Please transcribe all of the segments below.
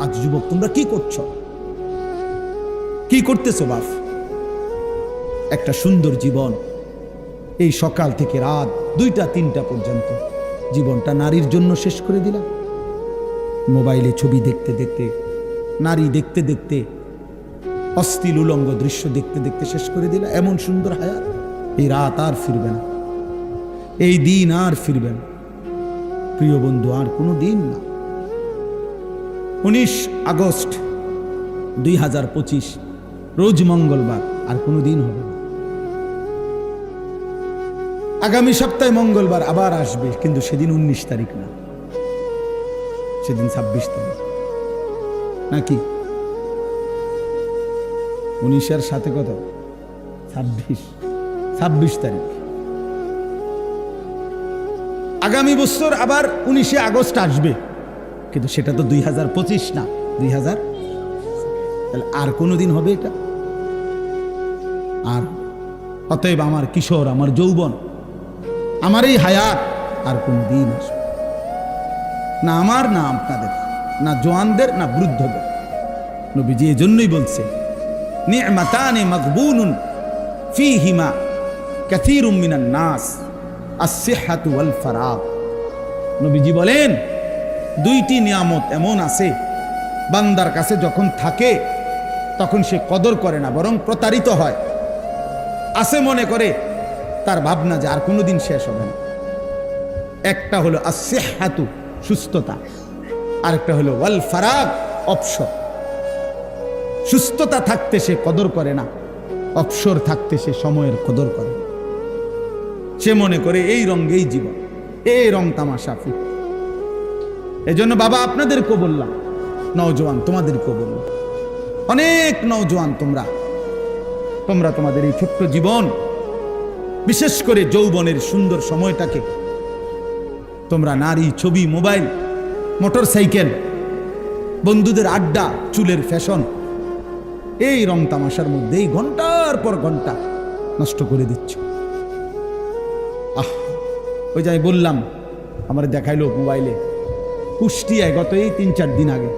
আজ যুবক তোমরা কি করছো, কি করতেছো বাপ? একটা সুন্দর জীবন, এই সকাল থেকে রাত 2টা 3টা পর্যন্ত জীবনটা নারীর জন্য শেষ করে দিলাম। মোবাইলে ছবি দেখতে দেখতে, নারী দেখতে দেখতে, অশ্লীল উলঙ্গ দৃশ্য দেখতে দেখতে শেষ করে দিলা। এমন সুন্দর হায়াত, এই রাত আর ফিরবে না, এই দিন আর ফিরবে না প্রিয় বন্ধু, আর কোনো দিন না। 19 আগস্ট 2025 রোজ মঙ্গলবার, আর কোনো দিন হবে না। আগামী সপ্তাহে মঙ্গলবার আবার আসবে, কিন্তু সেদিন 19 তারিখ না, সেদিন 26 তারিখ নাকি? 19-এর সাথে কত? 26 তারিখ। আগামী বছর আবার 19 আগস্ট আসবে, কিন্তু সেটা তো 2025 না, 2000। তাহলে আর কোনোদিন হবে এটা? আর অতএব আমার কিশোর, আমার যৌবন, আমার এই হায়াত আর কোন দিন আসবে না, আমার না আপনাদের, না জওয়ানদের, না বৃদ্ধদের। নবীজি এজন্যই বলছে, নি'মাতানি মাগবুনুন ফীহিমা কাসীরুম মিনান নাস আস-সিহহাতু ওয়াল ফারাগ। নবীজি বলেন, 2টি নিয়ামত এমন আছে বান্দার কাছে যখন থাকে তখন সে কদর করে না, বরং প্রতারিত হয়। আছে মনে করে, তার ভাবনা যে আর কোনোদিন শেষ হবে না। একটা হলো আস-সিহহাতু, সুস্থতা, আরেকটা হলো ওয়াল ফারাগ, অবসর। সুস্থতা থাকতে সে কদর করে না, অবসর থাকতে সে সময়ের কদর করে। সে মনে করে এই রঙেই জীবন, এই রং তামাশা ফুট। এজন্য বাবা আপনাদেরকেও বললাম, নওজোয়ান তোমাদেরকেও বললাম, অনেক নওজোয়ান তোমরা তোমাদের এই ছোট্ট জীবন, বিশেষ করে যৌবনের সুন্দর সময়টাকে তোমরা নারী, ছবি, মোবাইল, মোটর সাইকেল, বন্ধুদের আড্ডা, চুলের ফ্যাশন, এই রং তামাশার মধ্যেই ঘন্টার পর ঘন্টা নষ্ট করে দিচ্ছ। ওই যাই বললাম, আমার দেখাইলো মোবাইলে, কুষ্টিয়ায় গত এই 3-4 দিন আগে,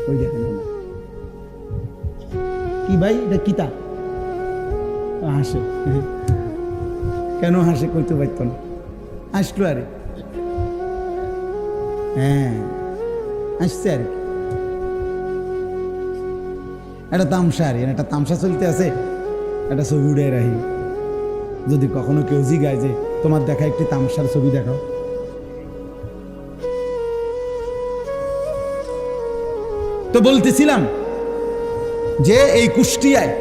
ওই দেখেন কি ভাই, এটা কিতা? হাসে কেন? হাসে কইতে পারত না, আসলো আরে, হ্যাঁ আসছে আর কি। এটা তামসা, আর একটা তামসা চলতে আছে, একটা ছবি উড়ে রাখি। যদি কখনো কেউ জিগায় যে তোমার দেখা একটি তামসার ছবি দেখাও, তো বলতেছিলাম যে এই কুষ্টিয়ায়,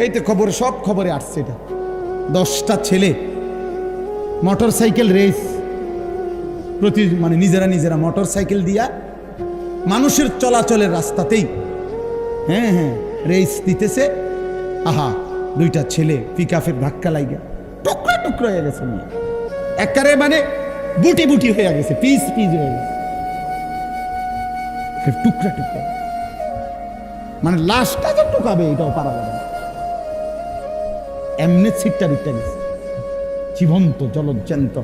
এই তো খবরে, সব খবরে আসছে, এটা 10টা ছেলে মোটর সাইকেল রেস, মানে নিজেরা মোটর সাইকেল দিয়া মানুষের চলাচলের রাস্তাতেই, হ্যাঁ রেস দিতেছে। আহা, 2টা ছেলে পিকআপের ধাক্কা লাগা টুকরা টুকরা হয়ে গেছে, একেবারে মানে বুটি বুটি হয়ে গেছে, পিস পিস হয়ে গেছে, টুকরা টুকরা, মানে লাশটা যে টুকাবে এটাও পারা যাবে না, এমনি ছিটটা দিতে গেছে, জীবন্ত জলজ্যান্ত।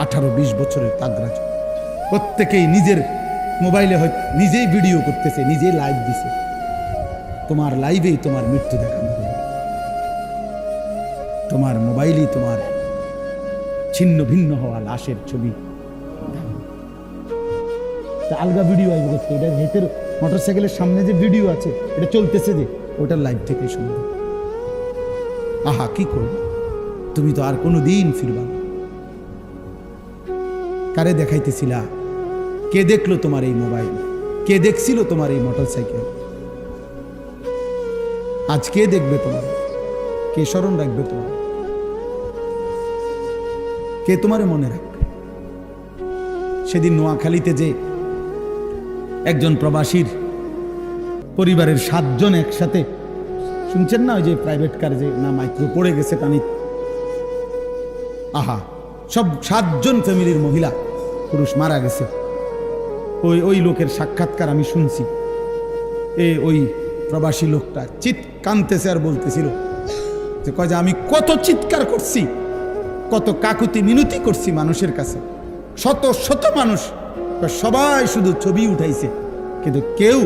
18-20 বছরের তাগড়া, প্রত্যেকেই নিজের মোবাইলে হয়তো নিজেই ভিডিও করতেছে, নিজেই লাইভ দিছে। তোমার লাইভেই তোমার মৃত্যু দেখানো হবে, তোমার মোবাইলেই তোমার ছিন্ন ভিন্ন হওয়া লাশের ছবি, আলগা ভিডিও আইব করতে। এটা হেতের মোটরসাইকেলের সামনে যে ভিডিও আছে, এটা চলতেছে যে, ওটার লাইভ থেকে শুনবে। আহা, কি করবে? তুমি তো আর কোনো দিন ফিরবা না। কারে দেখাইতেছিলা? কে দেখলো তোমার এই মোবাইল? কে দেখছিল তোমার এই মোটরসাইকেল? আজ কে দেখবে তোমার? কে স্মরণ রাখবে তোমার? কে তোমারে মনে রাখবে? সেদিন নোয়াখালীতে যে একজন প্রবাসীর পরিবারের 7 জন একসাথে, শুনছেন না, ওই যে প্রাইভেট কার যে না মাইক্রো পড়ে গেছে টানি, আহা, সব 7 জন ফ্যামিলির মহিলা পুরুষ মারা গেছে। ওই লোকের সাক্ষাৎকার আমি শুনছি। ওই প্রবাসী লোকটা কাঁদতেছে আর বলতেছিল যে, কয় যে আমি কত চিৎকার করছি, কত কাকুতি মিনতি করছি মানুষের কাছে, শত শত মানুষ, সবাই শুধু ছবি উঠাইছে, কিন্তু কেউ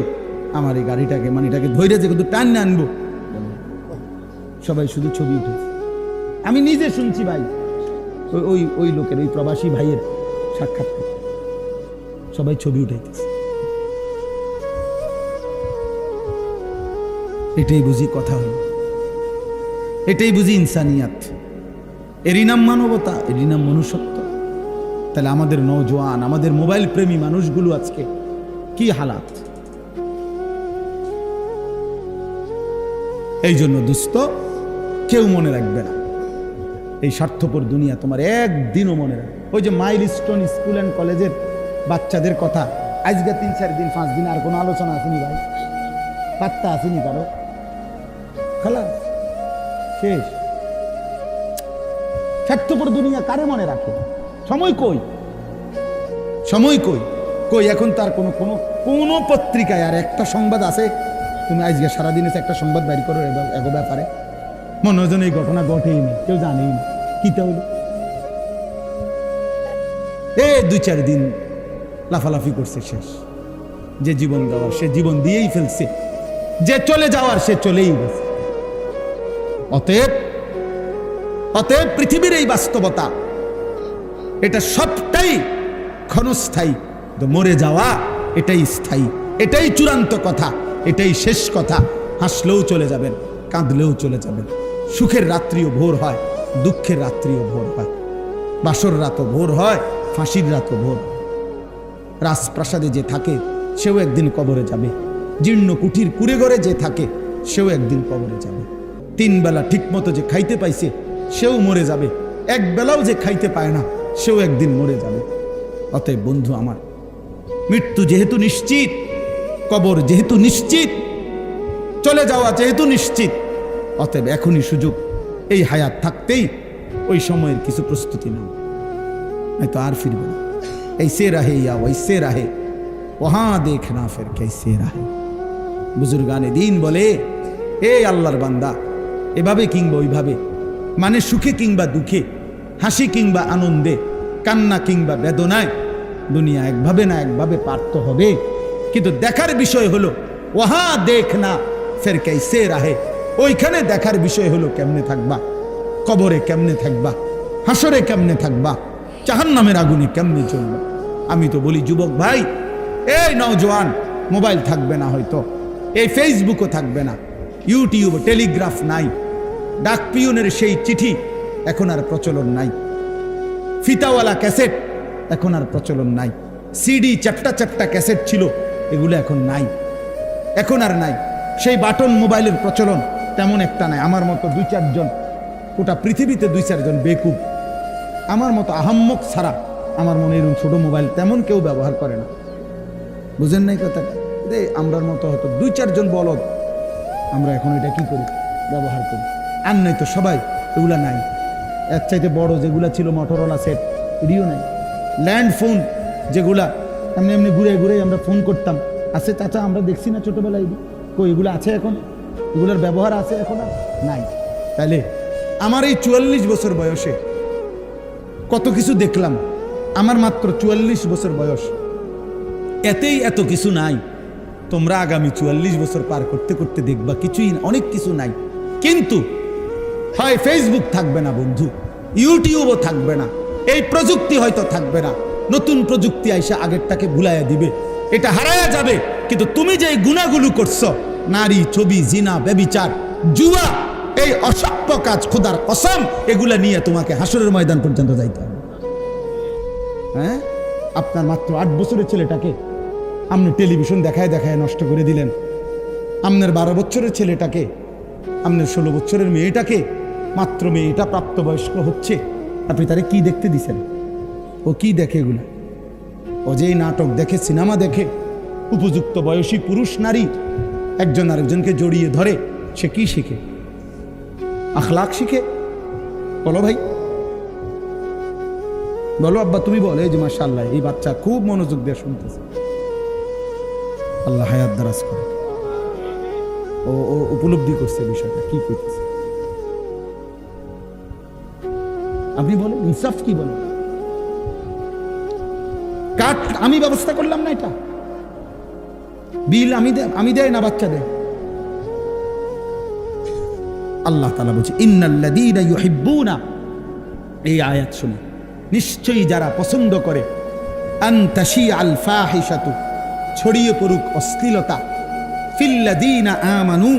আমার এই গাড়িটাকে মানে এটাকে ধৈর্য যে কিন্তু টান না আনবো, সবাই শুধু ছবি উঠেছে। আমি নিজে শুনছি ভাই, ওই ওই লোকের, ওই প্রবাসী ভাইয়ের সাক্ষাৎ, সবাই ছবি উঠাইতেছে। এটাই বুঝি কথা হলো, এটাই বুঝি ইনসানিয়াত, এরই নাম মানবতা, এরই নাম মনুষ্যত্ব। তাহলে আমাদের নওজোয়ান, আমাদের মোবাইল প্রেমী মানুষগুলো আজকে কি হালাত। এই জন্য দোস্ত, কেউ মনে রাখবে না এই স্বার্থপর দুনিয়া, তোমার একদিনও মনে রাখবে। ওই যে মাইলস্টোন স্কুল অ্যান্ড কলেজের বাচ্চাদের কথা, আজকে 3-4 দিন 5 দিন আর কোনো আলোচনা আসেনি ভাই, পাত্তা আসেনি কারো, খালাস শেষ। স্বার্থপর দুনিয়া কারে মনে রাখে? সময় কই, সময় কই, কই এখন তার কোনো কোনো কোনো পত্রিকায় আর একটা সংবাদ আছে? তুমি আজকে সারাদিনে একটা সংবাদ বাইর করো এগো ব্যাপারে, মনে হয় যেন এই ঘটনা ঘটেই নেই, কেউ জানেই না কি হইল। 2-4 দিন লাফালাফি করছে, শেষ। যে জীবন দেওয়ার সে জীবন দিয়েই ফেলছে, যে চলে যাওয়ার সে চলেই গেছে। অতএব অতএব পৃথিবীর এই বাস্তবতা, এটা সবটাই ক্ষণস্থায়ী, মরে যাওয়া এটাই স্থায়ী, এটাই চূড়ান্ত কথা, এটাই শেষ কথা। হাসলেও চলে যাবেন, কাঁদলেও চলে যাবেন। সুখের রাত্রিও ভোর হয়, দুঃখের রাত্রিও ভোর হয়, বাসর রাতও ভোর হয়, ফাঁসির রাতও ভোর হয়। রাজপ্রাসাদে যে থাকে সেও একদিন কবরে যাবে, জীর্ণ কুঠির কুড়ে ঘরে যে থাকে সেও একদিন কবরে যাবে। 3 বেলা ঠিক মতো যে খাইতে পাইছে সেও মরে যাবে, 1 বেলাও যে খাইতে পায় না সেও একদিন মরে যাবে। অতএব বন্ধু আমার, মৃত্যু যেহেতু নিশ্চিত, কবর যেহেতু নিশ্চিত, চলে যাওয়া যেহেতু নিশ্চিত, অতএব এখনই সুযোগ, এই হায়াত থাকতেই ওই সময়ের কিছু প্রস্তুতি নাও, হয়তো আর ফিরবে না। ऐसे रहे या वैसे रहे वहां देखना फिर कैसे रहे। বুজুর্গানে দিন বলে, এ আল্লাহর বান্দা, এভাবে কিংবা ওইভাবে, মানে সুখে কিংবা দুঃখে, হাসি কিংবা আনন্দে, কান্না কিংবা বেদনায়, দুনিয়া একভাবে না একভাবে পার্থ হবে। কিন্তু দেখার বিষয় হলো ওহা দেখনা ফের कैसे रहे, ওইখানে দেখার বিষয় হলো কেমনে থাকবা, কবরে কেমনে থাকবা, হাসরে কেমনে থাকবা, জাহান্নামের আগুনে কেমনে চলবা। আমি তো বলি যুবক ভাই, এই নওজোয়ান, মোবাইল থাকবে না হয়তো, এই ফেসবুকও থাকবে না, ইউটিউব, টেলিগ্রাফ নাই, ডাক পিয়নের সেই চিঠি এখন আর প্রচলন নাই, ফিতাওয়ালা ক্যাসেট এখন আর প্রচলন নাই, সিডি চ্যাপ্টা চ্যাপ্টা ক্যাসেট ছিল এগুলো এখন নাই, এখন আর নাই। সেই বাটন মোবাইলের প্রচলন তেমন একটা নাই। আমার মতো 2-4 জন, গোটা পৃথিবীতে 2-4 জন বেকুব, আমার মতো আহাম্মক ছাড়া আমার মনে এরকম ছোট মোবাইল তেমন কেউ ব্যবহার করে না। বুঝেন নাই কথাটা? আমরার মতো হয়তো 2-4 জন বলদ, আমরা এখন এটা কি করি, ব্যবহার করি। আর নাই তো সবাই এগুলা নাই। এর চাইতে বড় যেগুলা ছিল মোটরোলা সেট, এটিও নাই। ল্যান্ড ফোন যেগুলা এমনি এমনি ঘুরে ঘুরে আমরা ফোন করতাম, আছে চাচা, আমরা দেখছি না ছোটবেলায়, কই এগুলো আছে এখন? এগুলোর ব্যবহার আছে এখন? আর নাই। তাহলে আমার এই 44 বছর বয়সে কত কিছু দেখলাম। আমার মাত্র 44 বছর বয়স, এতেই এত কিছু নাই। তোমরা আগামী 44 বছর পার করতে করতে দেখবা কিছুই, অনেক কিছু নাই। কিন্তু হয় ফেসবুক থাকবে না বন্ধু, ইউটিউবও থাকবে না, এই প্রযুক্তি হয়তো থাকবে না, নতুন প্রযুক্তি আইসা আগেরটাকে ভুলাইয়া দিবে, এটা হারায়া যাবে। কিন্তু তুমি যে গুনাহগুলো করছো, নারী, ছবি, জিনা, ব্যভিচার, জুয়া, এই অসভ্য কাজ, খোদার কসম, এগুলা নিয়ে তোমাকে হাসরের ময়দান পর্যন্ত যাইতে হবে। হ্যাঁ, আপনার মাত্র 8 বছরের ছেলেটাকে আপনি টেলিভিশন দেখায় দেখায় নষ্ট করে দিলেন। আপনার 12 বছরের ছেলেটাকে, আপনার 16 বছরের মেয়েটাকে, মাত্র মেয়েটা প্রাপ্তবয়স্ক হচ্ছে, আপনি তারে কি দেখতে দিছেন? ও কি দেখে এগুলা? ও যেই নাটক দেখে, সিনেমা দেখে, উপযুক্ত বয়সী পুরুষ নারী একজন আরেকজনকে জড়িয়ে ধরে, সে কি শিখে? আখলাক শিখে? বলো ভাই, বলো আব্বা, তুমি বলো। এই যে মাশাআল্লাহ, এই বাচ্চা খুব মনোযোগ দিয়ে শুনতেছে, আল্লাহ হায়াত দারাজ করে। ও উপলব্ধি করছে বিষয়টা কি করতেছে। আপনি বলেন ইনসাফ কি বলেন? কাঠ আমি ব্যবস্থা করলাম না, এটা বিল আমি দেয় না, বাচ্চা দেয়। আল্লাহ তাআলা বলছে ইন্নাল্লাযীনা ইউহিব্বুনা, এই আয়াত শুনে নিশ্চয়ই যারা পছন্দ করে, আন তাশিআল ফাহিশাতু, ছড়িয়ে পড়ুক অশ্লীলতা, ফিল্লাযীনা আমানু,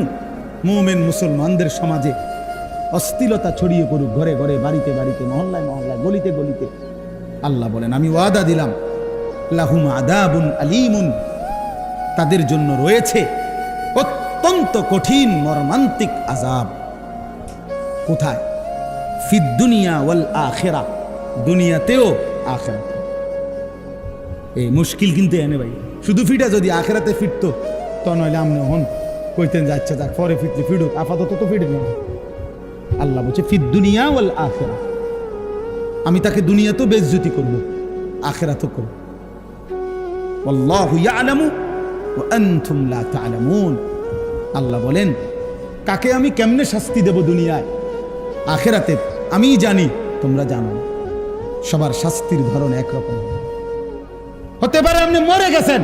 মুমিন মুসলমানদের সমাজে অশ্লীলতা ছড়িয়ে পড়ুক, ঘরে ঘরে, বাড়িতে বাড়িতে, মহল্লায় মহল্লায়, গলিতে গলিতে। আল্লাহ বলেন আমি ওয়াদা দিলাম, লাহুম আযাবুন আলীমুন, তাদের জন্য রয়েছে অত্যন্ত কঠিন মর্মান্তিক আযাব। কোথায়? ফিদ দুনিয়া ওয়াল আখিরা, দুনিয়াতেও আখিরাতে। এই মুশকিল কিন্তু এনে ভাই, শুধু ফিটা যদি আখিরাতে ফিরতো তো নইলে আমনে হন কইতেন যাচ্ছে যাক পরে ফিরলে ফিরুক, আপাতত তো ফিরে না। আল্লাহ বলছে ফিদ দুনিয়া ওয়াল আখিরা, আমি তাকে দুনিয়াতেও বেইজ্জতি করব, আখিরাতেও করব। আল্লাহু ইয়ালামু ওয়া আনতুম লা তা'লামুন, আল্লাহ বলেন কাকে আমি কেমনে শাস্তি দেব দুনিয়ায়, আখিরাতে আমিই জানি, তোমরা জানো না। সবার শাস্তির ধরন একরকম হতে পারে। আপনি মরে গেছেন,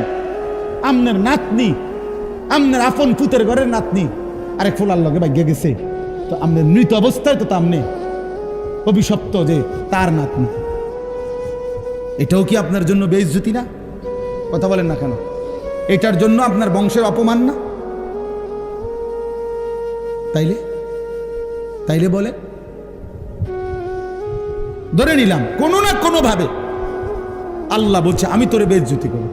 আপনার নাতনি, আপনার আপন পুতের ঘরের নাতনি আরেক ফুলার লগে ভাগ্যে গেছে, তো আপনার মৃত অবস্থায় তো আপনি অভিশপ্ত যে তার নাতনি, এটাও কি আপনার জন্য বেইজ্জতি না? কথা বলেন না কেন? এটার জন্য আপনার বংশের অপমান না? তাইলে বলে ধরে নিলাম কোনো না কোনো ভাবে আল্লাহ বলছে আমি তোরে বেইজ্জতি করব।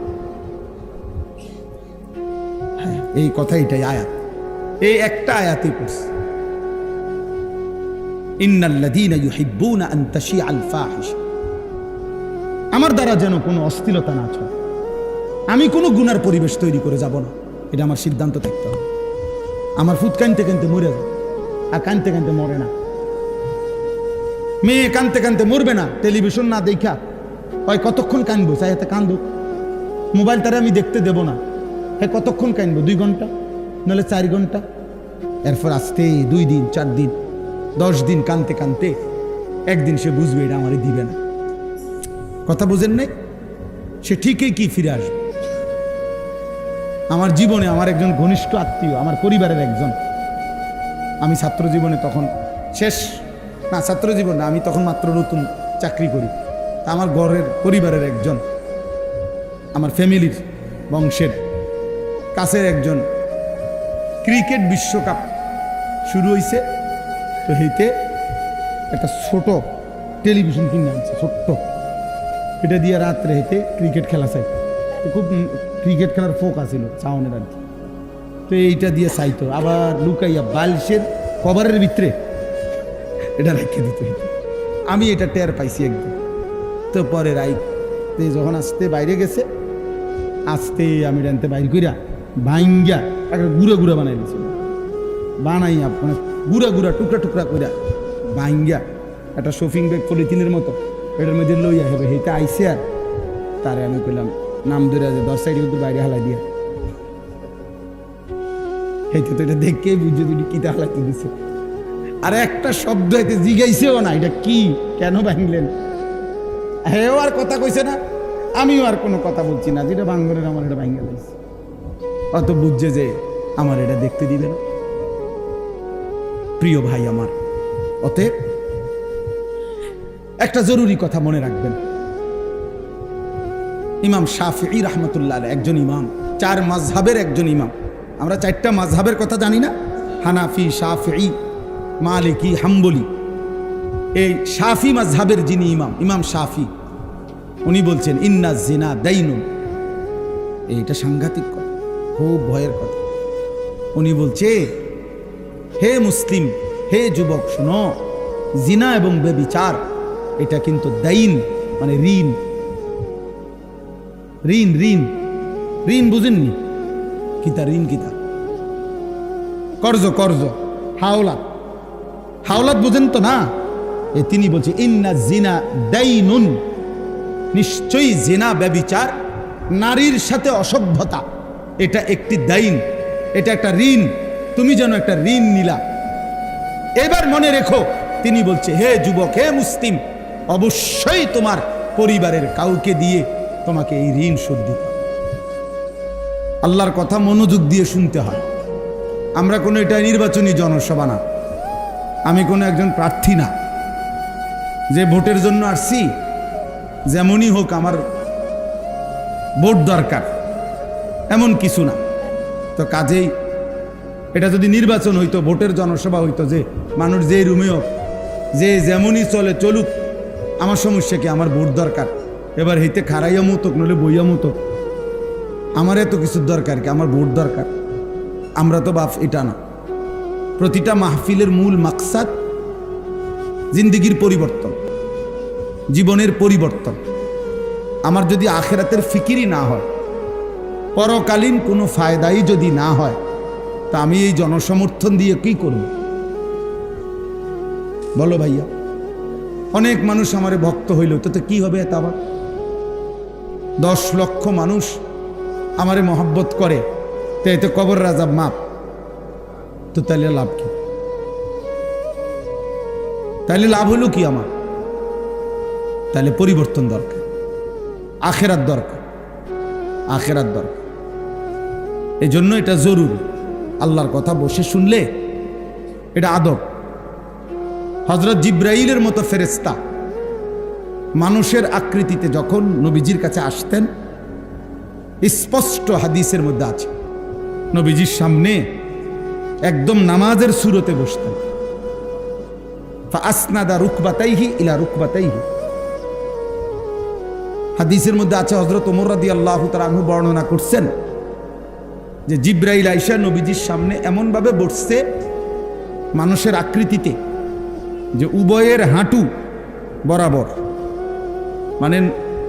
হ্যাঁ, এই কথা, এটাই আয়াত, এই একটা আয়াতই পড়ছে, ইন্নাল্লাযীনা ইউহিব্বুনা আন তাশিআল ফাহিশা, আমার দ্বারা যেন কোনো অশ্লীলতা না ছড়ায়, আমি কোনো গুনার পরিবেশ তৈরি করে যাব না, এটা আমার সিদ্ধান্ত থাকতে হবে। আমার ফুট কানতে কানতে মরে যায়, আর কানতে কানতে মরে না। মেয়ে কানতে কানতে মরবে না, টেলিভিশন না দেখা হয় কতক্ষণ কানবো, চাই হাতে কান্দুক, মোবাইল তারা আমি দেখতে দেব না, হ্যাঁ কতক্ষণ কানবো, 2 ঘন্টা নাহলে 4 ঘন্টা, এরপর আসতে 2 দিন 4 দিন 10 দিন কানতে কানতে একদিন সে বুঝবে এটা আমারে দিবে না। কথা বুঝেন নাই? সে ঠিকই কি ফিরে আসবে। আমার জীবনে আমার একজন ঘনিষ্ঠ আত্মীয়, আমার পরিবারের একজন, আমি ছাত্র জীবনে তখন শেষ না, ছাত্র জীবন না, আমি তখন মাত্র নতুন চাকরি করি, তা আমার ঘরের পরিবারের একজন, আমার ফ্যামিলির বংশের কাছের একজন, ক্রিকেট বিশ্বকাপ শুরু হয়েছে, তো হইতে একটা ছোট টেলিভিশন কিনে আনছে, ছোট্ট, এটা দিয়ে রাত্রে হেঁটে ক্রিকেট খেলা চাই, খুব ক্রিকেট খেলার ফোক আছিল চাউনের আর কি, তো এইটা দিয়ে চাইতো, আবার লুকাইয়া বালিশের কভারের ভিতরে এটা রেখে দিত। আমি এটা টের পাইছি একদিন, তো পরে রাইতে যখন আসতে বাইরে গেছে, আসতে আমি রানতে বাইর কইরা ভাঙ্গা একটা গুঁড়া গুঁড়া বানাই দিয়েছি, বানাইয়া মানে গুঁড়া গুঁড়া টুকরা টুকরা কইরা ভাঙ্গা একটা শপিং ব্যাগ পলিথিনের মতো এটার মধ্যে লইয়া হবে, হেঁটে আইসে আর তারে আমি কইলাম নাম ধরে যে 10 সাইডে কিন্তু বাইরে হালাই দিয়া, হেঁটে তো এটা দেখে বুঝে তুমি কিতা হালাইতে দিছে, আর একটা শব্দ এতে জিগাইছেও না এটা কি, কেন ভাঙলেন, হেও আর কথা কইছে না, আমিও আর কোনো কথা বলছি না, যেটা ভাঙলেন আমার এটা ভাঙে লাগছে, অত বুঝছে যে আমার এটা দেখতে দিবে না। প্রিয় ভাই আমার, অতএব একটা জরুরি কথা মনে রাখবেন, ইমাম শাফিঈ রাহমাতুল্লাহ আলাইহি একজন ইমাম, 4 মাযহাবের একজন ইমাম। আমরা 4টা মাযহাবের কথা জানি না, হানাফি, শাফিঈ, মালিকি, হাম্বলি। এই শাফি মাযহাবের যিনি ইমাম, ইমাম শাফি, উনি বলছেন ইন্না জিনা দাইনুন, এইটা সাংঘাতিক কথা, খুব ভয়ের কথা। উনি বলছে হে মুসলিম, হে যুবক শোনো, জিনা এবং ব্যভিচার এটা কিন্তু দাইন, মানে ঋণ, ঋণ ঋণ ঋণ বুঝেননি? কিতা ঋণ, কিতা কর্জ, কর্জ, হাওলাত, হাওলাত বুঝেন তো না? তিনি বলছে ইন্না জিনা দাইনুন, নিশ্চয়ই জিনা ব্যভিচার, নারীর সাথে অসভ্যতা, এটা একটি দাইন, এটা একটা ঋণ, তুমি যেন একটা ঋণ নিলা। এবার মনে রেখো, তিনি বলছে হে যুবক, হে মুসলিম, অবশ্যই তোমার পরিবারের কাউকে দিয়ে তোমাকে এই ঋণ শোধ দিতে হবে। আল্লাহর কথা মনোযোগ দিয়ে শুনতে হয়। আমরা কোনো এটা নির্বাচনী জনসভা না, আমি কোনো একজন প্রার্থী না যে ভোটের জন্য আসছি, যেমনই হোক আমার ভোট দরকার, এমন কিছু না। তো কাজেই এটা যদি নির্বাচন হইতো, ভোটের জনসভা হইতো, যে মানুষ যে রুমে হোক, যে যেমনই চলে চলুক, আমার সমস্যা কি, আমার ভোট দরকার, এবার হইতে খারাইয়া মতক নলে বইয়া মতক, আমার এত কিছুর দরকার কি, আমার ভোট দরকার। আমরা তো বাপ এটা না। প্রতিটা মাহফিলের মূল মাকসাদ জিন্দিগির পরিবর্তন, জীবনের পরিবর্তন। আমার যদি আখেরাতের ফিকিরই না হয়, পরকালীন কোনো ফায়দাই যদি না হয়, তা আমি এই জনসমর্থন দিয়ে কি করব? বলো ভাইয়া। অনেক মানুষ আমারে ভক্ত হইল, তো কি হবে? এত আবার 10 লক্ষ মানুষ আমারে মহব্বত করে, তো এতে কবর রাজাব মাপ, তো তাহলে লাভ কি? তাহলে লাভ হলো কি আমার? তাহলে পরিবর্তন দরকার, আখেরাত দরকার, আখেরাত দরকার। এই জন্য এটা জরুরি। আল্লাহর কথা বসে শুনলে এটা আদব। হযরত জিব্রাইলের মতো ফেরেশতা মানুষের আকৃতিতে যখন নবীজির কাছে আসতেন, স্পষ্ট হাদিসের মধ্যে আছে, নবীজির সামনে একদম নামাজের সুরতে বসতেন। ফাআসনাদা রুকবাতাইহি ইলা রুকবাতাইহি। হাদিসের মধ্যে আছে, হযরত ওমর রাদিয়াল্লাহু তাআলা আনহু বর্ণনা করছেন যে জিব্রাইল আইসা নবীজির সামনে এমনভাবে বসছে মানুষের আকৃতিতে যে উভয়ের হাঁটু বরাবর, মানে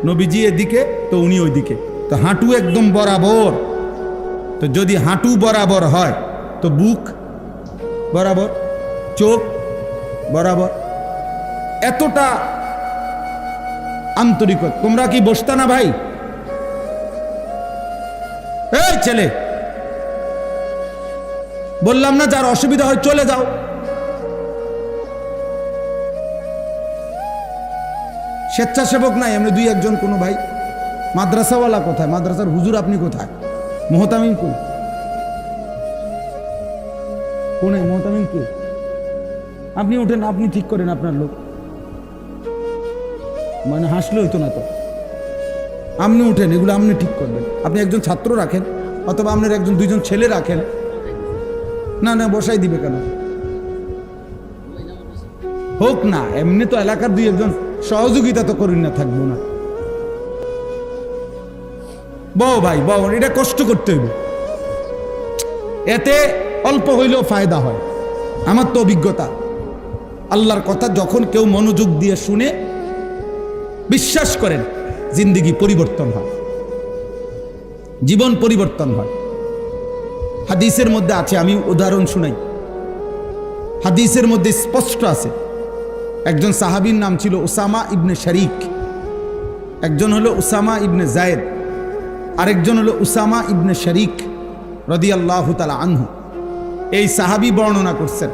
নবীজি এদিকে তো উনি ওইদিকে, তো হাঁটু একদম বরাবর। তো যদি হাঁটু বরাবর হয় তো বুক বরাবর, চোখ বরাবর। এতটা আন্তরিকতা। তোমরা কি বসতা না ভাই? এই ছেলে, বললাম না যার অসুবিধা হয় চলে যাও। স্বেচ্ছাসেবক নাই, এমনি 2-1 কোনো ভাই। মাদ্রাসাওয়ালা কোথায়? মাদ্রাসার হুজুর আপনি কোথায়? মোহতামিম কোন? কোনে মোহতামিম কে? আপনি ওঠেন, আপনি ঠিক করেন আপনার লোক। মানে হাসলে হইতো না তো। আপনি উঠেন, এগুলো আপনি ঠিক করবেন। আপনি একজন ছাত্র রাখেন, অথবা আপনার 1-2জন ছেলে রাখেন। না না, বসাই দিবে কেন? হোক না, এমনি তো এলাকার 2-1জন সহযোগিতা তো করেন না, থাকবো না। বউ ভাই বউ, এটা কষ্ট করতে হইব, এতে অল্প হইলেও ফায়দা হয়। আমার তো অভিজ্ঞতা, আল্লাহর কথা যখন কেউ মনোযোগ দিয়ে শুনে, বিশ্বাস করেন জিন্দেগি পরিবর্তন হয়, জীবন পরিবর্তন হয়। হাদিসের মধ্যে আছে, আমি উদাহরণ শুনাই। হাদিসের মধ্যে স্পষ্ট আছে, একজন সাহাবীর নাম ছিল উসামা ইবনে শরীক, একজন হলো উসামা ইবনে যায়েদ, আরেকজন হলো উসামা ইবনে শরীক রাদিয়াল্লাহু তাআলা আনহু। এই সাহাবী বর্ণনা করছেন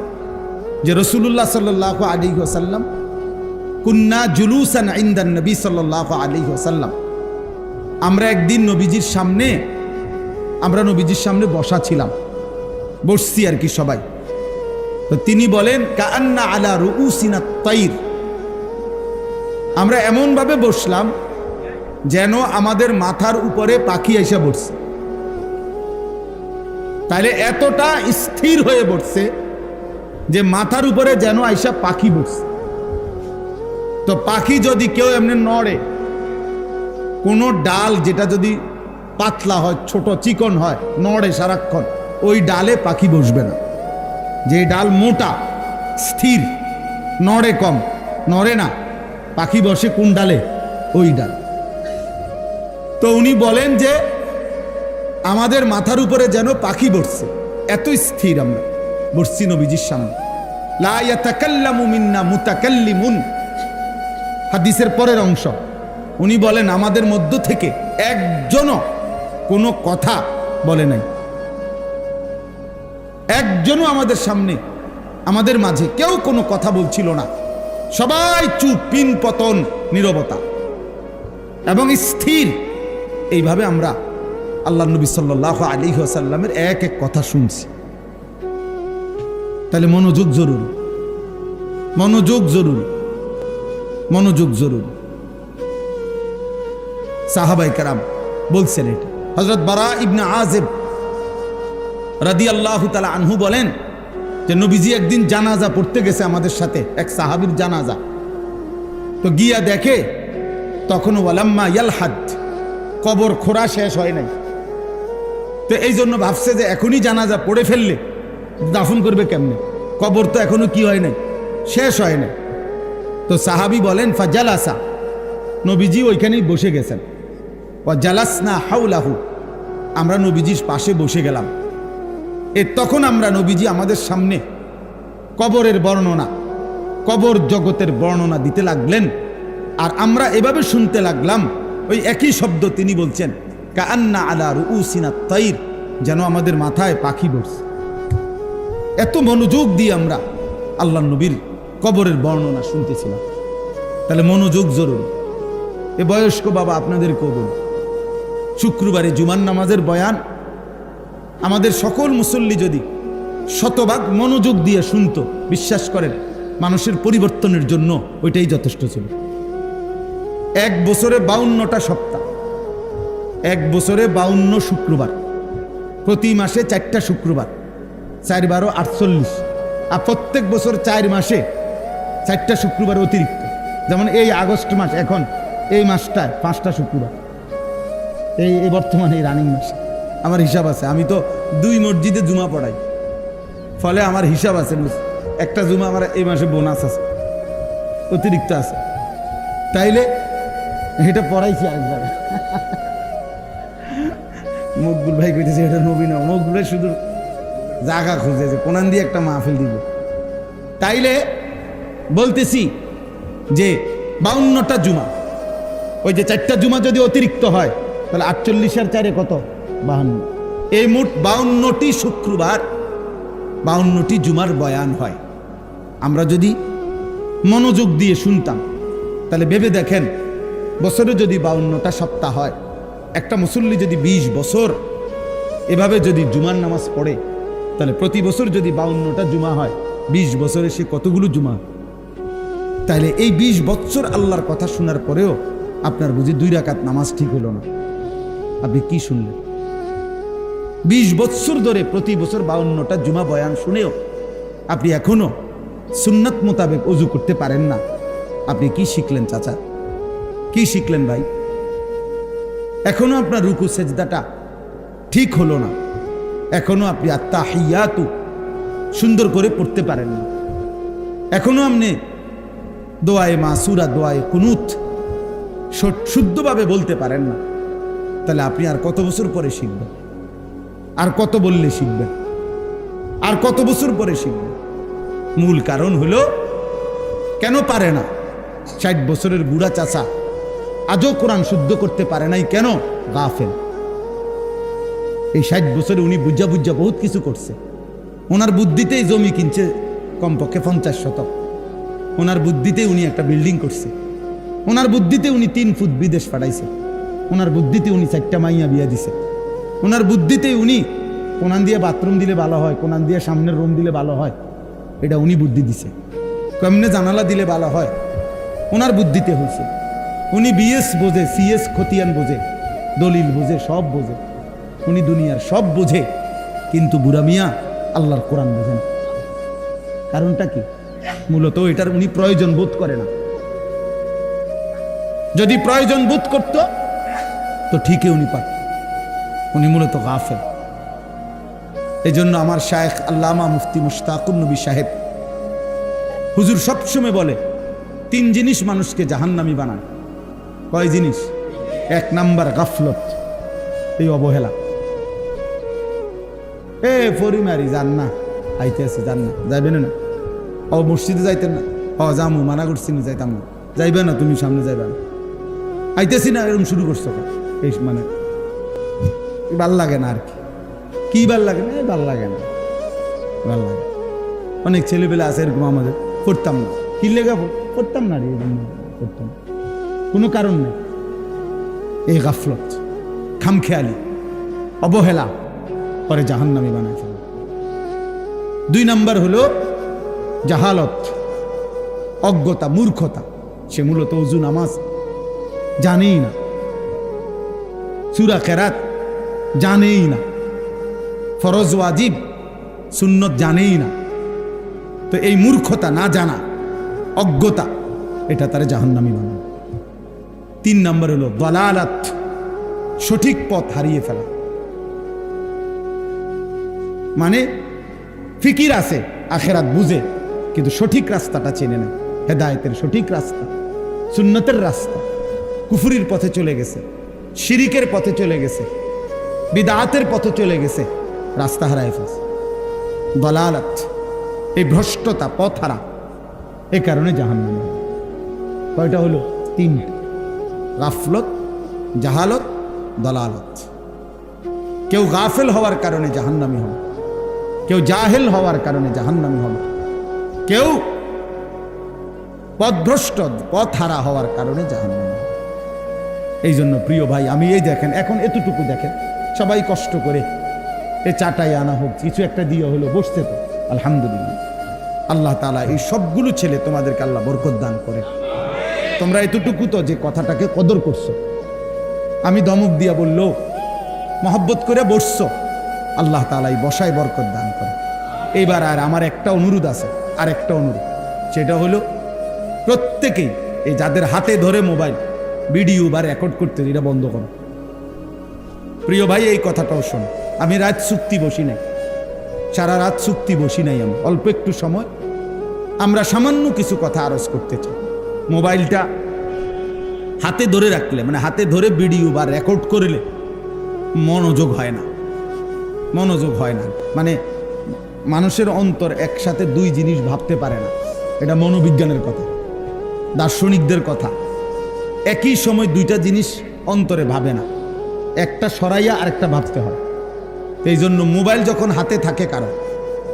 যে রাসূলুল্লাহ সাল্লাল্লাহু আলাইহি ওয়াসাল্লাম কুন্না জুলুসান ইনদান নবী সাল্লাল্লাহু আলাইহি ওয়াসাল্লাম, আমরা একদিন নবীজির সামনে বসা ছিলাম, বসছি আর কি সবাই। তো তিনি বলেন, কাআন্না আলা রুউসিনা তাইর, আমরা এমন ভাবে বসলাম যেন আমাদের মাথার উপরে পাখি এসে বসছে। তাহলে এতটা স্থির হয়ে বসছে যে মাথার উপরে যেন আইসা পাখি বসছে। তো পাখি যদি কেউ এমনি নড়ে, কোনো ডাল যেটা যদি পাতলা হয়, ছোট চিকন হয়, নড়ে সারাক্ষণ, ওই ডালে পাখি বসবে না। যে ডাল মোটা স্থির, নড়ে কম, নড়ে না, পাখি বসে কোন ডালে? ওই ডাল। তো উনি বলেন যে আমাদের মাথার উপরে যেন পাখি বসছে, এত স্থির আমরা বসছি নবীজির সামনে। লা ইয়াতাকাল্লামু মিন্না মুতাকাল্লিমুন, হাদিসের পরের অংশ। উনি বলেন আমাদের মধ্য থেকে একজনও কোনো কথা বলে নাই, একজনও আমাদের সামনে, আমাদের মাঝে কেউ কোনো কথা বলছিল না। সবাই চুপ, পিন পতন, নীরবতা এবং স্থির এইভাবে আমরা আল্লাহ নবী সাল্লাল্লাহু আলাইহি ওয়াসাল্লামের এক এক কথা শুনছি। তাহলে মনোযোগ জরুরি, মনোযোগ জরুরি, মনোযোগ জরুরি। সাহাবায়ে কেরাম বলছেন এটা। হযরত বারা ইবনে আযিব রাদিয়াল্লাহু তাআলা আনহু বলেন যে নবীজি একদিন জানাজা পড়তে গেছে আমাদের সাথে, এক সাহাবীর জানাজা। তো গিয়া দেখে তখনও ওয়ালাম্মা ইয়ালহাদ, কবর খোঁড়া শেষ হয় নাই। তো এই জন্য ভাবছে যে এখনই জানাজা পড়ে ফেললে দাফন করবে কেমনে, কবর তো এখনো কি হয় নাই, শেষ হয় নাই। তো সাহাবী বলেন ফাজালাসা, নবীজি ওইখানেই বসে গেছেন। ওয়া জালাসনা হাওলাহু, আমরা নবীজির পাশে বসে গেলাম। তখন আমরা নবীজি আমাদের সামনে কবরের বর্ণনা, কবর জগতের বর্ণনা দিতে লাগলেন। আর আমরা এভাবে শুনতে লাগলাম, ওই একই শব্দ তিনি বলছেন, কাআন্না আলা রুউসিনা তাইর, যেন আমাদের মাথায় পাখি বসছে। এত মনোযোগ দিয়ে আমরা আল্লাহ নবীর কবরের বর্ণনা শুনতেছিলাম। তাহলে মনোযোগ জরুরি। এ বয়স্ক বাবা আপনাদের কবর, শুক্রবারে জুমার নামাজের বয়ান আমাদের সকল মুসল্লি যদি শতভাগ মনোযোগ দিয়ে শুনতো, বিশ্বাস করেন মানুষের পরিবর্তনের জন্য ওইটাই যথেষ্ট ছিল। এক বছরে 52টা সপ্তাহ, এক বছরে 52 শুক্রবার, প্রতি মাসে 4টা শুক্রবার, 4 12 48, আর প্রত্যেক বছর 4 মাসে 4টা শুক্রবার অতিরিক্ত। যেমন এই আগস্ট মাস, এখন এই মাসটায় 5টা শুক্রবার, এই বর্তমানে এই রানিং মাসে আমার হিসাব আছে। আমি তো 2 মসজিদে জুমা পড়াই, ফলে আমার হিসাব আছে। একটা জুমা আমার এই মাসে বোনাস আছে, অতিরিক্ত আছে। তাইলে এটা পড়াইছি আরেক জায়গায়। মকবুল ভাই কইতেছে এটা নবী না, মকবুল ভাই শুধু জায়গা খুঁজেছে কোনান দিয়ে একটা মাহফিল দিব। তাইলে বলতেছি যে 52টা জুমা, ওই যে 4টা জুমা যদি অতিরিক্ত হয় তাহলে 48 আর 4 কত, 52। এই মোট 52টি শুক্রবার, 52টি জুমার বয়ান হয়। আমরা যদি মনোযোগ দিয়ে শুনতাম তাহলে ভেবে দেখেন, বছরে যদি 52টা সপ্তাহ হয়, একটা মুসল্লি যদি 20 বছর এভাবে যদি জুমার নামাজ পড়ে, তাহলে প্রতি বছর যদি 52টা জুমা হয়, 20 বছরে সে কতগুলো জুমা। তাইলে এই 20 বছর আল্লাহর কথা শোনার পরেও আপনার বুঝি 2 রাকাত নামাজ ঠিক হলো না, আপনি কি শুনলেন? 20 বছর ধরে প্রতি বছর 52টা জুমা বয়ান শুনেও আপনি এখনো সুন্নাত মোতাবেক ওযু করতে পারেন না, আপনি কি শিখলেন চাচা, কি শিখলেন ভাই? এখনো আপনার রুকু সেজদাটা ঠিক হলো না, এখনো আপনি আত্তাহিয়াতু সুন্দর করে পড়তে পারেন না, এখনো আপনি দোয়ায়ে মাসুরা, দোয়ায়ে কুনুত শুদ্ধভাবে বলতে পারেন না। তাহলে আপনি আর কত বছর পরে শিখবেন? আর কত বললে শিখবেন? আর কত বছর পরে শিখবেন? মূল কারণ হলো কেন পারে না? 60 বছরের বুড়া চাচা আজও কোরআন শুদ্ধ করতে পারে নাই কেন? গাফেল। এই 60 বছরে উনি বুঝা বুঝা বহুত কিছু করছে। ওনার বুদ্ধিতেই জমি কিনছে কমপক্ষে 50 শতক, ওনার বুদ্ধিতে উনি একটা বিল্ডিং করছে, ওনার বুদ্ধিতে উনি 3 ফুট বিদেশ পাঠাইছে, ওনার বুদ্ধিতে উনি 4টা মাইয়া বিয়া দিছে, ওনার বুদ্ধিতে উনি কোনান দিয়ে বাথরুম দিলে ভালো হয়, কোনান দিয়ে সামনের রুম দিলে ভালো হয়, এটা উনি বুদ্ধি দিছে। কেমনে জানালা দিলে ভালো হয়, ওনার বুদ্ধিতে হয়েছে। উনি বিএস বোঝে, সিএস খতিয়ান বোঝে, দলিল বোঝে, সব বোঝে, উনি দুনিয়ার সব বোঝে, কিন্তু বুড়া মিয়া আল্লাহর কোরআন বোঝেন। কারণটা কি? মূলত এটার উনি প্রয়োজন বোধ করে না। যদি প্রয়োজন বোধ করত তো ঠিকই উনি পারত, উনি মূলত গাফেল। এই জন্য আমার শায়েখ আল্লামা মুফতি মুশতাকুন নবী সাহেব হুজুর সবসময় বলে 3 জিনিস মানুষকে জাহান্নামী বানায়। কয় জিনিস? 1 নাম্বার গাফলত, এই অবহেলা। পরিমারি যান না, আইতে আছে যান না, যাইবেন না। মসজিদে যাইতেন না? জামু, মানা করছি না, যাইতাম না। যাইবে না, তুমি সামনে যাইবে না, আইতেছি না, এরকম শুরু করছো। এই মানে ভাল লাগে না আর কি ভাল লাগে না? ভাল লাগে না, ভাল লাগে। অনেক ছেলেপেলে আছে এরকম, আমাদের পড়তাম না, কি লেগা পড়তাম না রে, পড়তাম, কোনো কারণ নেই। এই গাফলত, খামখেয়ালি, অবহেলা, পরে জাহান্নামী বানায় ফেলে। 2 নাম্বার হলো জাহালত, অজ্ঞতা, মূর্খতা। সে মূলত ওযু নামাজ জানেই না, সূরা কেরাত জানেই না, ফরজ ওয়াজিব সুন্নত জানেই না। তো এই মূর্খতা, না জানা, অজ্ঞতা, এটা তার জাহান্নামী বানাবে। 3 নাম্বার হলো দালালাত, সঠিক পথ হারিয়ে ফেলা। মানে ফিকির আছে, আখেরাত বুঝে, কিন্তু সঠিক রাস্তাটা চেনে না। হেদায়েতের সঠিক রাস্তা, সুন্নতের রাস্তা, কুফরির পথে চলে গেছে, শিরিকের পথে চলে গেছে, বিদআতের পথে চলে গেছে, রাস্তা হারায় ফেলছে। দালালাত, এই ভ্রষ্টতা, পথ হারা, এই কারণে জাহান্নামী। কয়টা হলো? 3। গাফলত, জাহালত, দালালত। কেউ গাফেল হওয়ার কারণে জাহান্নামী হবে, কেউ জাহেল হওয়ার কারণে জাহান্নামী হবে, কেউ পথভ্রষ্ট, পথ হারা হওয়ার কারণে জাহান্নামী হবে। এই জন্য প্রিয় ভাই, আমি এই দেখেন, এখন এতটুকু দেখেন, সবাই কষ্ট করে এ চাটাই আনা হোক, কিছু একটা দিয়ে হলো, বসতে তো আলহামদুলিল্লাহ। আল্লাহ তাআলা এই সবগুলো ছেলে তোমাদেরকে আল্লাহ বরকত দান করে। তোমরা এতটুকু তো যে কথাটাকে কদর করছো, আমি ধমক দিয়া বললো, মহব্বত করে বসছো, আল্লাহ তাআলা এই বসায় বরকত দান করে। এইবার আর আমার একটা অনুরোধ আছে, আর একটা অনুরোধ, সেটা হলো প্রত্যেকেই এই যাদের হাতে ধরে মোবাইল ভিডিও বা রেকর্ড করতে, এটা বন্ধ করো। প্রিয় ভাই, এই কথাটাও শোনো, আমি রাত চুক্তি বসি নাই, সারা রাত চুক্তি বসি নাই। আমি অল্প একটু সময়, আমরা সামান্য কিছু কথা আরজ করতে চাই। মোবাইলটা হাতে ধরে রাখলে, মানে হাতে ধরে ভিডিও বা রেকর্ড করলে মনোযোগ হয় না, মনোযোগ হয় না। মানে মানুষের অন্তর একসাথে 2 জিনিস ভাবতে পারে না, এটা মনোবিজ্ঞানের কথা, দার্শনিকদের কথা। একই সময় 2টা জিনিস অন্তরে ভাবে না, একটা সরাইয়া আরেকটা ভাবতে হয়। এই জন্য মোবাইল যখন হাতে থাকে কারো,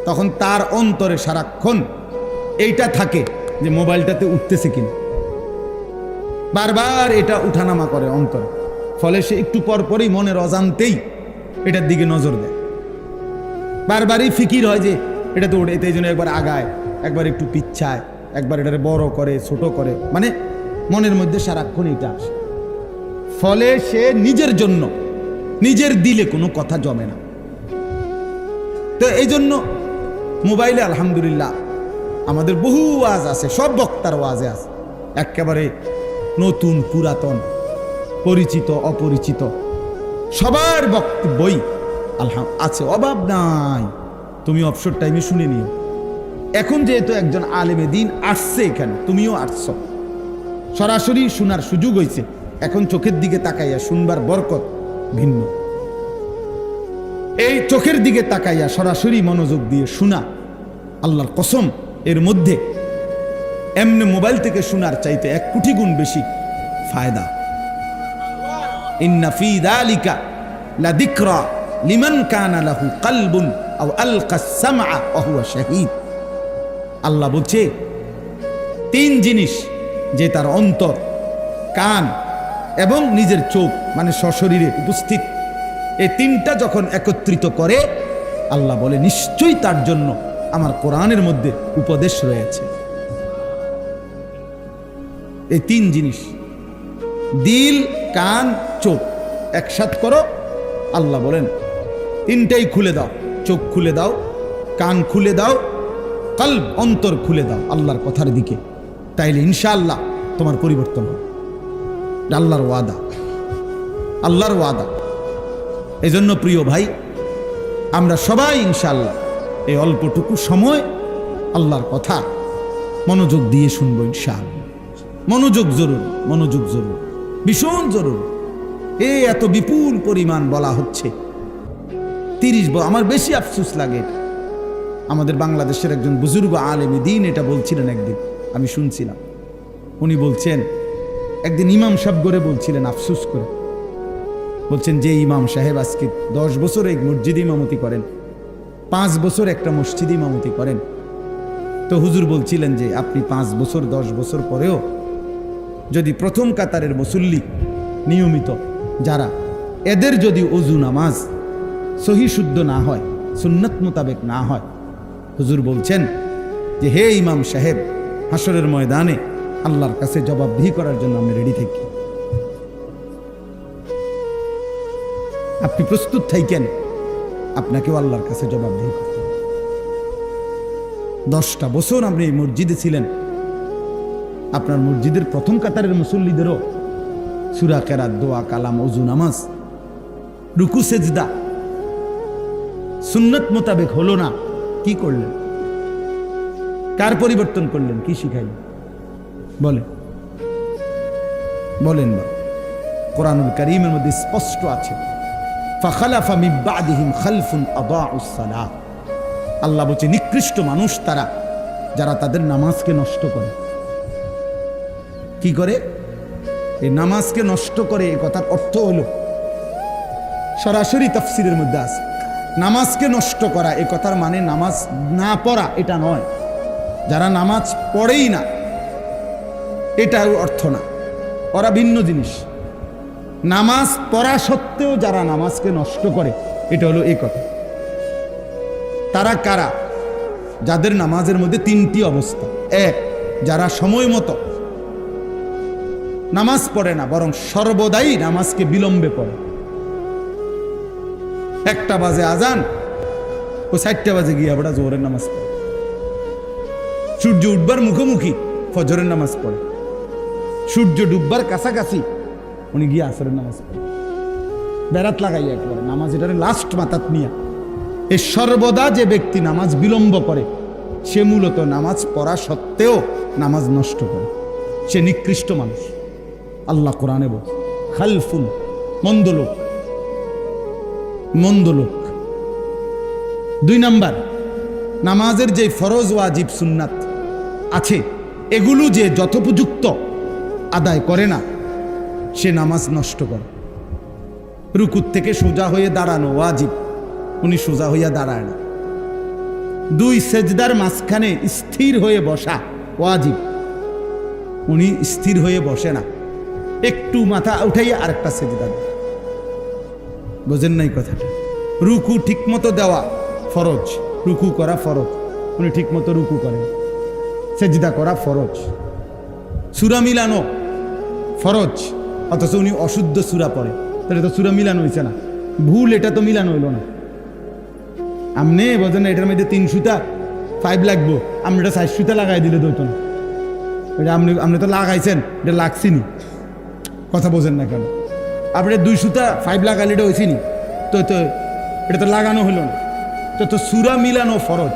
তখন তার অন্তরে সারাক্ষণ এইটা থাকে যে মোবাইলটাতে উঠতেছে কিনা, বারবার এটা উঠানামা করে অন্তরে। ফলে সে একটু পর পরই মনের অজান্তেই এটার দিকে নজর দেয়, বারবারই ফিকির হয় যে এটা তো ওঠে, এই জন্য একবার আগায়, একবার একটু পিচ্ছায়, একবার এটারে বড় করে, ছোট করে, মানে মনের মধ্যে সারাক্ষণ এটা আসে। ফলে সে নিজের জন্য, নিজের দিলে কোনো কথা জমে না। তো এই জন্য মোবাইলে আলহামদুলিল্লাহ আমাদের বহু ওয়াজ আছে, সব বক্তার ওয়াজে আছে, একেবারে নতুন পুরাতন, পরিচিত অপরিচিত, সবার বক্তব্যই আছে, অভাব নাই। তুমি অবসর টাইমে শুনে নিও। এখন যেহেতু একজন আলেমে দিন আসছে এখানে, তুমিও আসছো, সরাসরি শোনার সুযোগ হয়েছে, এখন চোখের দিকে তাকাইয়া শুনবার বরকত ভিন্ন। এই চোখের দিকে তাকাইয়া সরাসরি মনোযোগ দিয়ে শোনা, আল্লাহর কসম, এর মধ্যে এমনি মোবাইল থেকে শোনার চাইতে 1 কোটি গুণ বেশি ফায়দা। ইন্না ফি যালিকা লাযিকরা লিমান কানা লাহু কলবুন আও আলকা আস-সামআ ওয়া হুয়া শাহীদ। আল্লাহ বলছে 3 জিনিস, যে তার অন্তর, কান এবং নিজের চোখ, মানে সশরীরে উপস্থিত, এই 3টা যখন একত্রিত করে, আল্লাহ বলে নিশ্চয়ই তার জন্য আমার কোরআনের মধ্যে উপদেশ রয়েছে। এই 3 জিনিস, দিল, কান, চোখ একসাথ করো, আল্লাহ বলেন 3টাই খুলে দাও, চোখ খুলে দাও, কান খুলে দাও, কলব, অন্তর খুলে দাও আল্লাহর কথার দিকে, তাইলে ইনশাআল্লাহ তোমার পরিবর্তন হবে। আল্লাহর ওয়াদা, আল্লাহর ওয়াদা। এই জন্য প্রিয় ভাই, আমরা সবাই ইনশাআল্লাহ এই অল্পটুকু সময় আল্লাহর কথা মনোযোগ দিয়ে শুনবো ইনশাআল্লাহ। মনোযোগ জরুরি, মনোযোগ জরুরি, ভীষণ জরুরি। এই এত বিপুল পরিমাণ বলা হচ্ছে, 30 আমার বেশি আফসোস লাগে। আমাদের বাংলাদেশের একজন বুজুর্গ আলেমে দিন এটা বলছিলেন একদিন, আমি শুনছিলাম। উনি বলছেন, একদিন ইমাম সাহেব করে বলছিলেন আফসোস করে, বলছেন যে ইমাম সাহেব আজকে 10 বছর এই মসজিদে ইমামতি করেন, 5 বছর একটা মসজিদে ইমামতি করেন, তো হুজুর বলছিলেন যে আপনি 5 বছর 10 বছর পরেও যদি প্রথম কাতারের মুসল্লি নিয়মিত যারা এদের যদি অজু নামাজ সহি শুদ্ধ না হয়, সুন্নাত মোতাবেক না হয়, হুজুর বলছেন যে হে ইমাম সাহেব, হাসরের ময়দানে আল্লাহর কাছে জবাবদিহি করার জন্য আমি রেডি থাকি। আপনি প্রস্তুত থাকেন, আপনাকেও আল্লাহর কাছে জবাবদিহি করতে হবে। 10টা বছর আপনি এই মসজিদে ছিলেন, আপনার মসজিদের প্রথম কাতারের মুসল্লিদেরও সূরা কেরাত, দোয়া, কালাম, ওযু, নামাজ, রুকু, সেজদা সুন্নাত মোতাবেক হলো না। কি করলেন? কার পরিবর্তন করলেন? কি শিখাইলেন? বলেন বা কোরআনুল কারীমের মধ্যে স্পষ্ট আছে, ফাখালাফা মিন বা'দিহিম খালফুন আদাউস সালাহ। আল্লাহ বলছে নিকৃষ্ট মানুষ তারা যারা তাদের নামাজকে নষ্ট করে। কি করে? এই নামাজকে নষ্ট করে, এই কথার অর্থ হলো সরাসরি তাফসীরের মধ্যে আছে, নামাজকে নষ্ট করা এই কথার মানে নামাজ না পড়া এটা নয়। যারা নামাজ পড়েই না এটার অর্থ না, ওরা ভিন্ন জিনিস। নামাজ পড়া সত্ত্বেও যারা নামাজকে নষ্ট করে এটা হলো এই কথা। তারা কারা? যাদের নামাজের মধ্যে 3টি অবস্থা। 1, যারা সময় মতো নামাজ পড়ে না, বরং সর্বদাই নামাজকে বিলম্বে পড়ে। 1টা বাজে আজান, ও 4টা বাজে গিয়ে আবার জোহরের নামাজ পড়ে। সূর্য উঠবার মুখোমুখি ফজরের নামাজ পড়ে। সূর্য ডুববার কাছাকাছি উনি গিয়ে আসরের নামাজ পড়ে। বেড়াত লাগাইয়া একবারে নামাজ, এটার লাস্ট মাথাত নিয়া। এই সর্বদা যে ব্যক্তি নামাজ বিলম্ব করে সে মূলত নামাজ পড়া সত্ত্বেও নামাজ নষ্ট করে, সে নিকৃষ্ট মানুষ। আল্লাহ কোরআনে বলে খালফুন, মন্দ লোক, মন্দ লোক। 2 নাম্বার, নামাজের যে ফরজ, ওয়াজিব, সুন্নাত আছে এগুলো যে যথোপযুক্ত আদায় করে না সে নামাজ নষ্ট করে। রুকুর থেকে সোজা হয়ে দাঁড়ানো ওয়াজিব, উনি সোজা হইয়া দাঁড়ায় না। 2, সেজদার মাঝখানে স্থির হয়ে বসা ওয়াজিব, উনি স্থির হয়ে বসে না, একটু মাথা উঠাইয়া আরেকটা সেজদা দেয়। বোঝেন নাই কথাটা? রুকু ঠিক মতো দেওয়া ফরজ, রুকু করা ফরজ, উনি ঠিক মতো রুকু করেন। সেজদা করা ফরজ, সূরা মিলানো ফরজ, অথচ উনি অশুদ্ধ সূরা পড়ে। তাহলে তো সূরা মিলানো হয়েছে না, ভুল, এটা তো মিলানো হইল না। আপনি বোঝেন না এটার মধ্যে 3 সুতা 5 লাগবো, আপনি এটা 4 সুতা লাগাই দিলে দইতো না। এটা আপনি তো লাগাইছেন, এটা লাগছিনি, কথা বোঝেন না কেন? আপনি 2 সুতা 5 লাগাইলে এটা হয়েছিনি, তো এটা তো লাগানো হলো না। তো সূরা মিলানো ফরজ,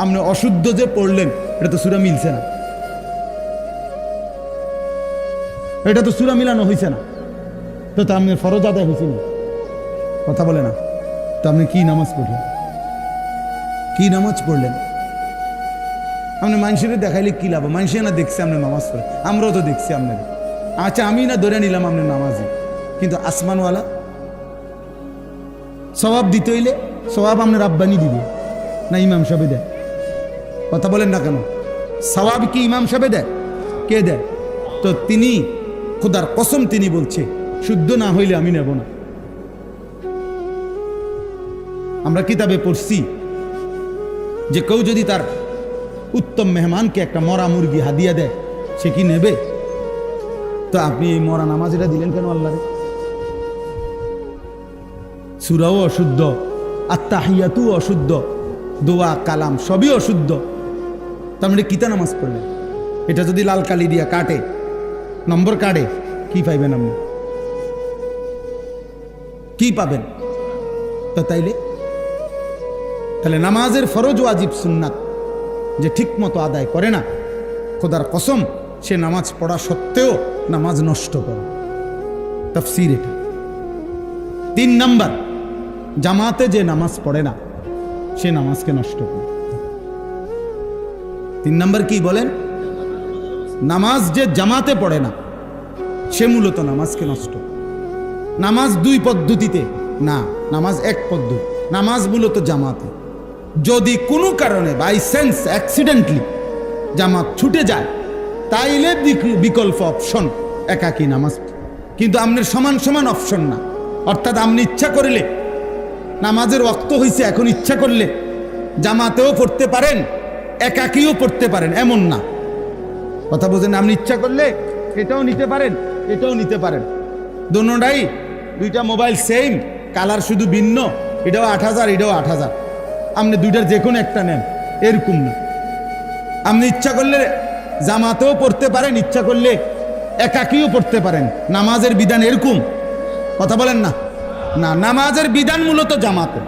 আপনি অশুদ্ধ যে পড়লেন এটা তো সূরা মিলছে না, এটা তো সূরা মিলানো হয়েছে না, তো আপনি ফরজ আদায় হয়েছে না, কথা বলে না। তো আপনি কি নামাজ পড়লেন? কি নামাজ পড়লেন? আপনি মানুষের দেখাইলে কি লাভ? মানুষে না দেখছে আপনি নামাজ পড়ে, আমরাও তো দেখছি আপনার। আচ্ছা, আমি না ধরে নিলাম আপনি নামাজি, কিন্তু আসমানওয়ালা সওয়াব দিতে হইলে সওয়াব আপনার রাব্বানি দিবে না ইমাম সাহেব দেয়? কথা বলেন না কেন? সওয়াব কি ইমাম সাহেব দেয়? কে দেয়? তো তিনি খোদার কসম তিনি বলছে শুদ্ধ না হইলে আমি নেব না। আমরা কিতাবে পড়ছি যে কেউ যদি তার উত্তম মেহমানকে একটা মরা মুরগি হাদিয়া দেয় সে কি নেবে? তো আপনি এই মরা নামাজ এটা দিলেন কেন আল্লাহরে? সূরাও অশুদ্ধ, আত্তাহিয়াতু অশুদ্ধ, দোয়া, কালাম সবই অশুদ্ধ, তার মানে কিতা নামাজ পড়লেন? এটা যদি লাল কালি দিয়া কাটে, নম্বর কাটে, কি পাইবেন আপনি? কি পাবেন? তো তাহলে নামাজের ফরজ, ওয়াজিব, সুন্নাত যে ঠিক মতো আদায় করে না, খোদার কসম সে নামাজ পড়া সত্ত্বেও নামাজ নষ্ট করে। তাফসীর এটা। 3 নাম্বার, জামাতে যে নামাজ পড়ে না সে নামাজকে নষ্ট করে। 3 নাম্বার কি বলেন? নামাজ যে জামাতে পড়ে না সে মূলত নামাজকে নষ্ট করে। নামাজ 2 পদ্ধতিতে না, নামাজ 1 পদ্ধতি। নামাজ মূলত জামাতে। যদি কোনো কারণে বাই সেন্স অ্যাক্সিডেন্টলি জামাত ছুটে যায় তাইলে বিকল্প অপশন একাকী নামাজ, কিন্তু আপনার সমান সমান অপশন না। অর্থাৎ আপনি ইচ্ছা করলে নামাজের ওয়াক্ত হয়েছে, এখন ইচ্ছা করলে জামাতেও পড়তে পারেন, একাকীও পড়তে পারেন, এমন না। কথা বোঝেন? আপনি ইচ্ছা করলে এটাও নিতে পারেন, এটাও নিতে পারেন, দোনোটাই, দুইটা মোবাইল সেম, কালার শুধু ভিন্ন, এটাও 8,000, এটাও 8,000, আপনি দুইটার যে কোনো একটা নেন, এরকম না। আপনি ইচ্ছা করলে জামাতেও পড়তে পারেন, ইচ্ছা করলে একাকীও পড়তে পারেন। নামাজের বিধান এরকম? কথা বলেন না। না, নামাজের বিধান মূলত জামাতে।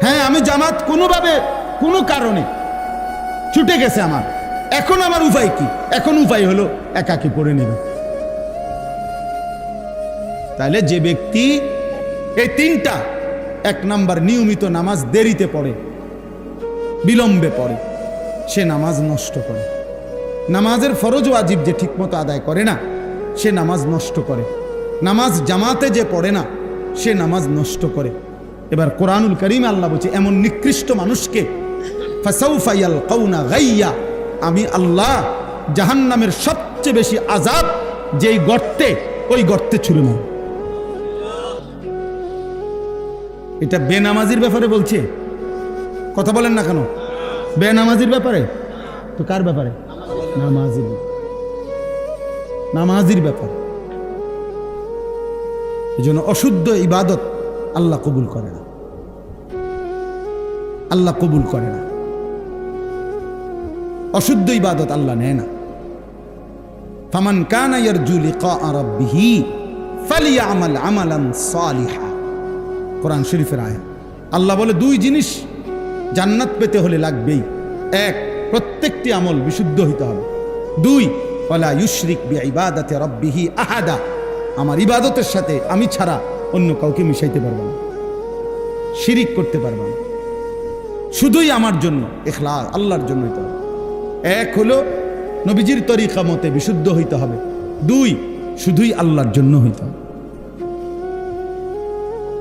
হ্যাঁ, আমি জামাত কোনোভাবে কোনো কারণে ছুটে গেছে আমার, এখন আমার উপায় কি? এখন উপায় হলো একাকী পড়ে নেবে। তাহলে যে ব্যক্তি এই তিনটা, 1 নাম্বার নিয়মিত নামাজ দেরিতে পড়ে, বিলম্বে পড়ে, সে নামাজ নষ্ট করে। নামাজের ফরজ ওয়াজিব যে ঠিকমতো আদায় করে না, সে নামাজ নষ্ট করে। নামাজ জামাতে যে পড়ে না, সে নামাজ নষ্ট করে। এবার কোরআনুল কারীম আল্লাহ বলছে এমন নিকৃষ্ট মানুষকে ফাসাউফা ইয়ালকাউনা গাইয়া, আমি আল্লাহ জাহান্নামের সবচেয়ে বেশি আযাব যেই গর্তে, ওই গর্তে ছুঁড়ে মারব। এটা বেনামাজির ব্যাপারে বলছে, কথা বলেন না কেন? বেনামাজির ব্যাপারে তো কার ব্যাপারে? নামাজির, নামাজির ব্যাপারে। এই জন্য অশুদ্ধ ইবাদত আল্লাহ কবুল করে না, আল্লাহ কবুল করে না। অশুদ্ধ ইবাদত আল্লাহ নেয় না। ফামান কানা ইয়ারজু লিকা রাব্বিহি ফালিয়ামাল আমালান সালিহা, কোরআন শরীফের আয়াত। আল্লাহ বলে 2 জিনিস জান্নাত পেতে হলে লাগবেই। 1, প্রত্যেকটি আমল বিশুদ্ধ হইতে হবে। 2, ওয়ালা ইউশরিক বিইবাদাতি রাব্বিহি আহাদা, আমার ইবাদতের সাথে আমি ছাড়া অন্য কাউকে মিশাইতে পারবো না, শিরিক করতে পারবো না, শুধুই আমার জন্য, ইখলাস আল্লাহর জন্য হইতে হবে। 1 হলো নবীজির তরিকা মতে বিশুদ্ধ হইতে হবে। 2, শুধুই আল্লাহর জন্য হইতে হবে,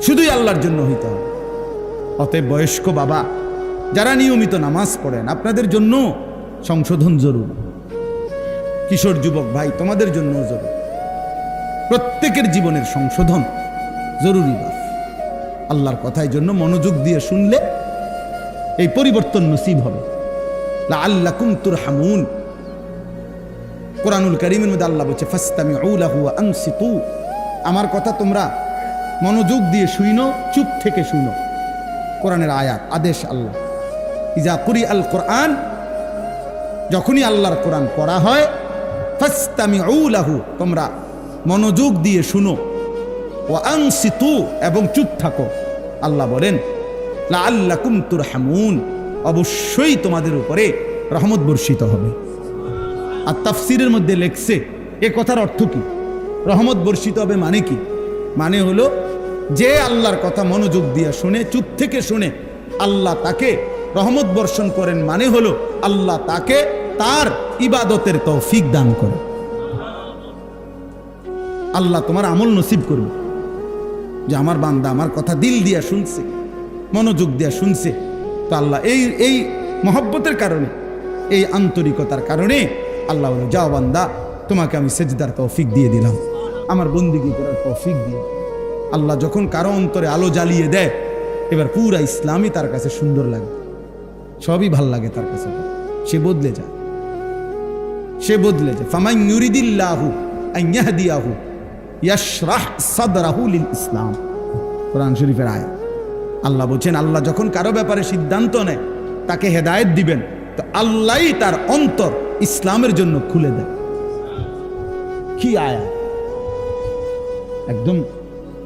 শুধুই আল্লাহর জন্য হইতে হবে। অতএব বয়স্ক বাবা যারা নিয়মিত নামাজ পড়েন, আপনাদের জন্য সংশোধন জরুরি। কিশোর যুবক ভাই, তোমাদের জন্য জরুরি। প্রত্যেকের জীবনের সংশোধন জরুরি। আল্লাহর কথার জন্য মনোযোগ দিয়ে শুনলে এই পরিবর্তন নসিব হবে। লাআল্লাকুম তুরহামুন, কোরআনুল কারীমের মধ্যে আল্লাহ বলছে ফাসতামিউ লাহু ওয়া আনসিতু, আমার কথা তোমরা মনোযোগ দিয়ে শুনো, চুপ থেকে শুনো। কোরআনের আয়াত, আদেশ আল্লাহ। ইজা কুরিআল কোরআন, যখনই আল্লাহর কোরআন পড়া হয়, ফাসতামিউ লাহু, তোমরা মনোযোগ দিয়ে শুনো, ওয়া আনসিতু, এবং চুপ থাকো। আল্লাহ বলেন লাআল্লাকুম তুরহামুন, অবশ্যই তোমাদের উপরে রহমত বর্ষিত হবে। আর তাফসীরের মধ্যে লেখছে এ কথার অর্থ কি? রহমত বর্ষিত হবে মানে কি? মানে হলো যে আল্লাহর কথা মনোযোগ দিয়ে শুনে, চুপ থেকে শুনে, আল্লাহ তাকে রহমত বর্ষণ করেন। মানে হলো আল্লাহ তাকে তার ইবাদতের তৌফিক দান করে। আল্লাহ তোমার আমল নসিব করবে যে আমার বান্দা আমার কথা দিল দিয়া শুনছে, মনোযোগ দিয়া শুনছে। তো আল্লাহ এই মহব্বতের কারণে, এই আন্তরিকতার কারণে আল্লাহ বলে, যাও বান্দা, তোমাকে আমি সেজদার তৌফিক দিয়ে দিলাম, আমার বন্দিগি করার তৌফিক দিয়ে। আল্লাহ যখন কারো অন্তরে আলো জ্বালিয়ে দেয়, এবার পুরা ইসলামই তার কাছে সুন্দর লাগে, সবই ভাল লাগে তার কাছে। সে বদলে যায়, সে বদলে যায়। ফামান ইউরিদিল্লাহু আন ইয়াহদিয়াহু ইয়াশরাহ সাদরাহু লিল ইসলাম, কোরআন শরীফের আয়াত। আল্লাহ বলছেন, আল্লাহ যখন কারো ব্যাপারে সিদ্ধান্ত নেয়, তাকে হেদায়েত দিবেন, তো আল্লাহই তার অন্তর ইসলামের জন্য খুলে দেয়। কি আয়াত! একদম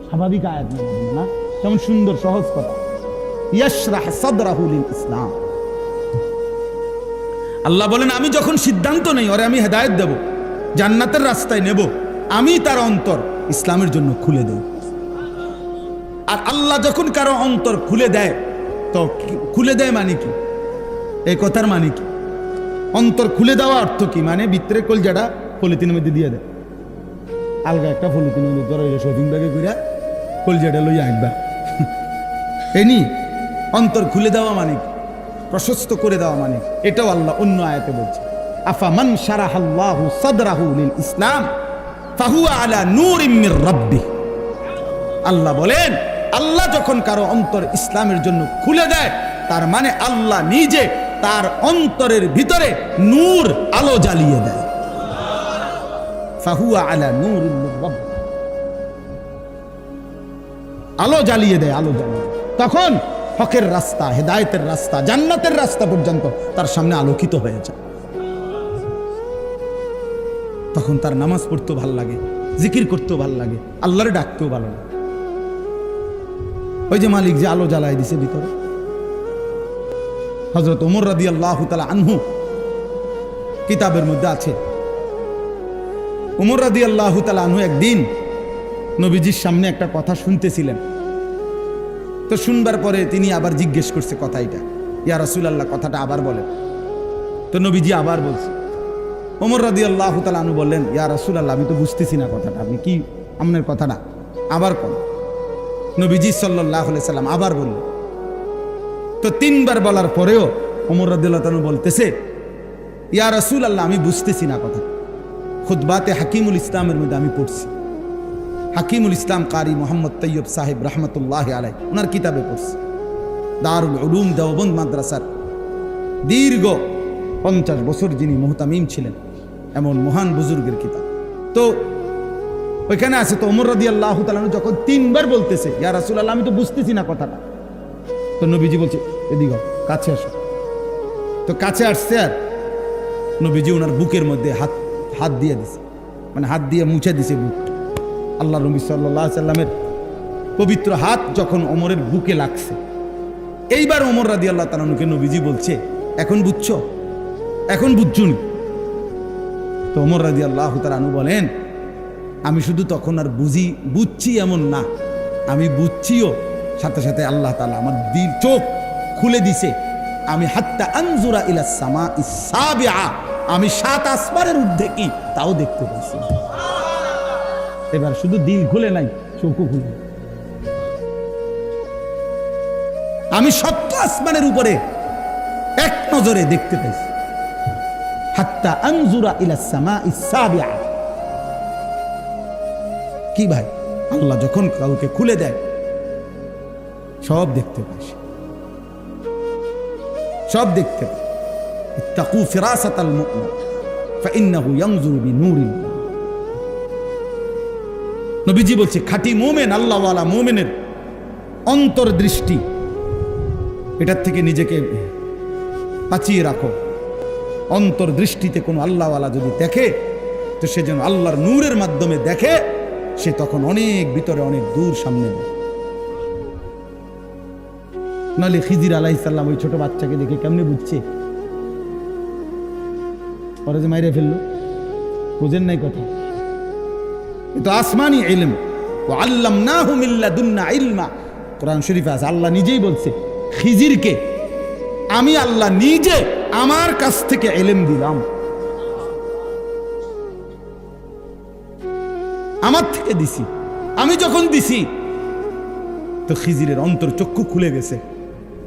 স্বাভাবিক আয়াত না, কেমন সুন্দর সহজ কথা। ইয়াশরাহ সাদরাহু লিল ইসলাম। আল্লাহ বলেন, আমি যখন সিদ্ধান্ত নেই, ওরে আমি হেদায়েত দেব, জান্নাতের রাস্তায় নেব, আমি তার অন্তর ইসলামের জন্য খুলে দেব। আর আল্লাহ যখন কারো অন্তর খুলে দেয়, তো খুলে দেয় মানে কি? এই কথার মানে কি? অন্তর খুলে দেওয়া অর্থ কি? মানে ভিতরে কলজাটা পলিথিনের মধ্যে দিয়ে দেয়, আলগা একটা পলিথিনের মধ্যে ধরে শপিং ব্যাগে করে কলজাটা লইয়া আনবা। এনি অন্তর খুলে দেওয়া মানে কি? প্রশস্ত করে দেওয়া মানে। এটাও আল্লাহ অন্য আয়াতে বলছে, আফামান শারাহাল্লাহু সাদরাহু লিল ইসলাম ফাহুয়া আলা নূরিম মির রাব্বিহ। আল্লাহ বলেন, আল্লাহ যখন কারো অন্তর ইসলামের জন্য খুলে দেয়, তার মানে আল্লাহ নিজে তার অন্তরের ভিতরে নূর, আলো জ্বালিয়ে দেয়। ফাহুয়া আলা নূরিন মির রাব্বিহি, আলো জ্বালিয়ে দেয়, আলো জ্বালিয়ে দেয়। তখন হকের রাস্তা, হেদায়েতের রাস্তা, জান্নাতের রাস্তা পর্যন্ত তার সামনে আলোকিত হয়ে যায়। তখন তার নামাজ পড়তেও ভাল লাগে, জিকির করতেও ভাল লাগে, আল্লাহরে ডাকতেও ভালো লাগে। ওই যে মালিক যে আলো জ্বালায় দিছে ভিতরে। হযরত ওমর রাদিয়াল্লাহু তাআলা আনহু কিতাবের মধ্যে আছে, ওমর রাদিয়াল্লাহু তাআলা আনহু একদিন নবীজির সামনে একটা কথা শুনতেছিলেন। তো শুনবার পরে তিনি আবার জিজ্ঞেস করছে কথা, এটা ইয়া রাসূলুল্লাহ কথাটা আবার বলেন। তো নবীজি আবার বলছে। ওমর রাদিয়াল্লাহু তাআলা আনহু বললেন, ইয়া রাসূলুল্লাহ আমি তো বুঝতেছি না কথাটা, আপনি কি আপনার কথাটা আবার কোন। নবীজি সাল্লাল্লাহু আলাইহি সাল্লাম আবার বললেন। তো তিনবার বলার পরেও ওমর রাদিয়াল্লাহু তাআলা বলতেছে, ইয়া রাসূলুল্লাহ আমি বুঝতেছি না কথা। খুতবাতে হাকিমুল ইসলামের মধ্যে আমি পড়ছি, হাকিমুল ইসলাম কারি মোহাম্মদ তৈয়ব সাহেব রহমতুল্লাহ আলাই ওনার কিতাবে পড়ছি, দারুল উলুম দেওবন্দ মাদ্রাসার দীর্ঘ 50 বছর যিনি মুহতামিম ছিলেন, এমন মহান বুজুর্গের কিতাব। তো ওইখানে আছে। তো ওমর রাদিয়াল্লাহু তাআলা যখন তিনবার বলতেছে, ইয়া রাসূলুল্লাহ আমি তো বুঝতেছি না কথাটা, তো নবীজি বলছে এদিকে কাছে আসো। তো কাছে আসছে, আর নবীজি ওনার বুকের মধ্যে হাত দিয়ে দিছে, মানে হাত দিয়ে মুছে দিছে বুক। আল্লাহ নবী সাল্লাল্লাহু আলাইহি সাল্লামের পবিত্র হাত যখন ওমরের বুকে লাগছে, এইবার ওমর রাদিয়াল্লাহু তাআলা আনহুকে নবীজি বলছে, এখন বুঝছো, এখন বুঝছুনি। তো ওমর রাদিয়াল্লাহু তাআলা আনহু বলেন, আমি শুধু তখন আর বুঝছি এমন না, আমি বুঝছিও, সাথে সাথে আল্লাহ তাআলা আমার দিল চোখ খুলে দিছে। আমি হাত্তা আনজুরা ইলা সামাইস সাবিআ, আমি 7 আসমানের ঊর্ধ্বে কি তাও দেখতে পাচ্ছি। এবার শুধু দিল খুলে নাই, চোখও খুলে, আমি 7 আসমানের উপরে এক নজরে দেখতে পাইছি। হাত্তা আনজুরা ইলা সামাইস সাবিআ। কি ভাই, আল্লাহ যখন কাউকে খুলে দেয় সব দেখতে পাই, সব দেখতে পাই। ইত্তাকু ফিরাসাতাল মুমিন ফাইন্নাহু ইয়ানজুরু বিনূরিল্লাহ। নবীজি বলছে, খাঁটি মুমিন, আল্লাহওয়ালা মুমিনের অন্তর্দৃষ্টি, এটার থেকে নিজেকে বাঁচিয়ে রাখো। অন্তর্দৃষ্টিতে কোনো আল্লাহওয়ালা যদি দেখে, তো সে যেন আল্লাহর নূরের মাধ্যমে দেখে, সে তখন অনেক ভিতরে, অনেক দূর সামনে দেয়। নাহলে খিজির আলাইহিস সালাম ওই ছোট বাচ্চাকে দেখে কেমনে বুঝছে ওরা যে মাইরে ফেললো? বুঝেন নাই কথা? এ তো আসমানি ইলম, ওয়া আল্লামনাহু মিন লাদুন্না ইলমা। কোরআন শরীফে আছে, আল্লাহ নিজেই বলছে খিজিরকে আমি আল্লাহ নিজে আমার কাছ থেকে ইলম দিলাম, আমার থেকে দিছি। আমি যখন দিছি তো খিজিরের অন্তর চক্ষু খুলে গেছে,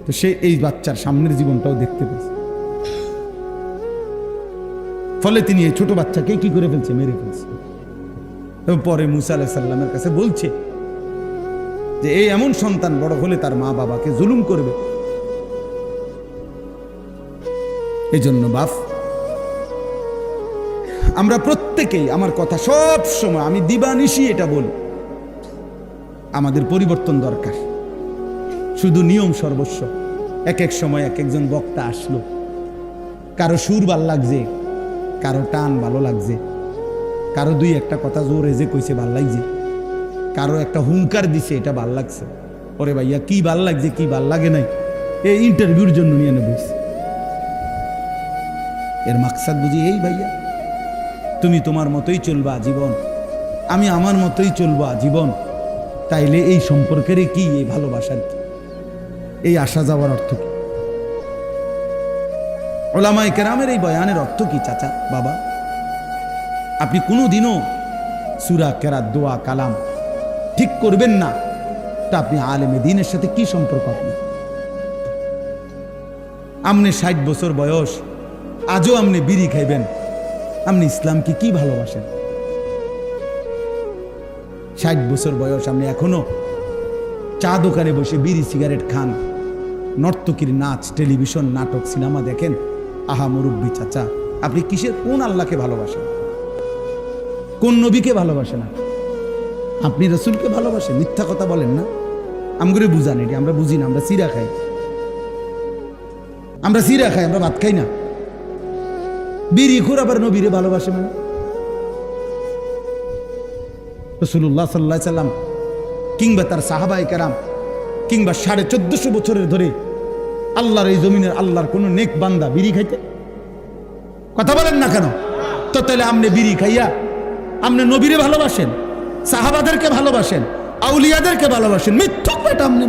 তো সে এই বাচ্চার সামনের জীবনটাও দেখতে পেয়েছে। ফলে তিনি এই ছোট বাচ্চাকে কি করে ফেলছে, মেরে ফেলছে। এবং পরে মুসা আলাইহিস সালামের কাছে বলছে যে এই এমন সন্তান বড় হলে তার মা বাবাকে জুলুম করবে। এই জন্য বাপ, আমরা প্রত্যেকেই, আমার কথা সব সময় আমি দিবানিশি এটা বলি, আমাদের পরিবর্তন দরকার। শুধু নিয়ম সর্বস্ব। এক এক সময় এক একজন বক্তা আসলো, কারো সুর ভাল লাগছে, কারো টান ভালো লাগছে, কারো দুই একটা কথা জোর হেজে কইছে ভাল লাগছে, কারো একটা হুঙ্কার দিছে এটা ভাল লাগছে। ওরে ভাইয়া কি ভাল লাগছে কি ভাল লাগে নাই, এই ইন্টারভিউর জন্য নিয়ে নেবে। এর মাকসাদ বুঝি এই, ভাইয়া তুমি তোমার মতোই চলবা জীবন, আমি আমার মতোই চলবা জীবন। তাইলে এই সম্পর্কের কি, এই ভালোবাসার কি, এই আসা যাওয়ার অর্থ কি? ওলামায়ে কেরামের এই বয়ানের অর্থ কি? চাচা বাবা, আপনি কোনোদিনও সূরা কেরাত, দোয়া, কালাম ঠিক করবেন না, তা আপনি আলেমে দ্বীনের সাথে কি সম্পর্ক? আপনি 60 বছর বয়স, আজও আপনি বিড়ি খাইবেন, আপনি ইসলামকে কি ভালোবাসেন? 60 বছর বয়স, আপনি এখনো চা দোকানে বসে বিড়ি সিগারেট খান, নর্তকীর নাচ, টেলিভিশন, নাটক, সিনেমা দেখেন। আহা মুরব্বী চাচা, আপনি কিসের, কোন আল্লাহকে ভালোবাসেন, কোন নবীকে ভালোবাসেন? আপনি রসুলকে ভালোবাসেন? মিথ্যা কথা বলেন না। আমগুলো বুঝান, এটি আমরা বুঝি না। আমরা সিরা খাই, আমরা সিরা খাই, আমরা ভাত খাই না। বিড়ি খুর আবার নবীরে ভালোবাসে মানে? রাসূলুল্লাহ সাল্লাল্লাহু আলাইহি সাল্লাম কিংবা তার সাহাবায়ে কেরাম কিংবা 1450 বছরের ধরে আল্লাহর এই জমিনের আল্লাহর কোন নেক বান্দা বিড়ি খাইতে? কথা বলেন না কেন? তো তাহলে আপনি বিড়ি খাইয়া আপনি নবীরে ভালোবাসেন, সাহাবাদেরকে ভালোবাসেন, আউলিয়াদেরকে ভালোবাসেন? মিথ্যুক বেটা, আপনি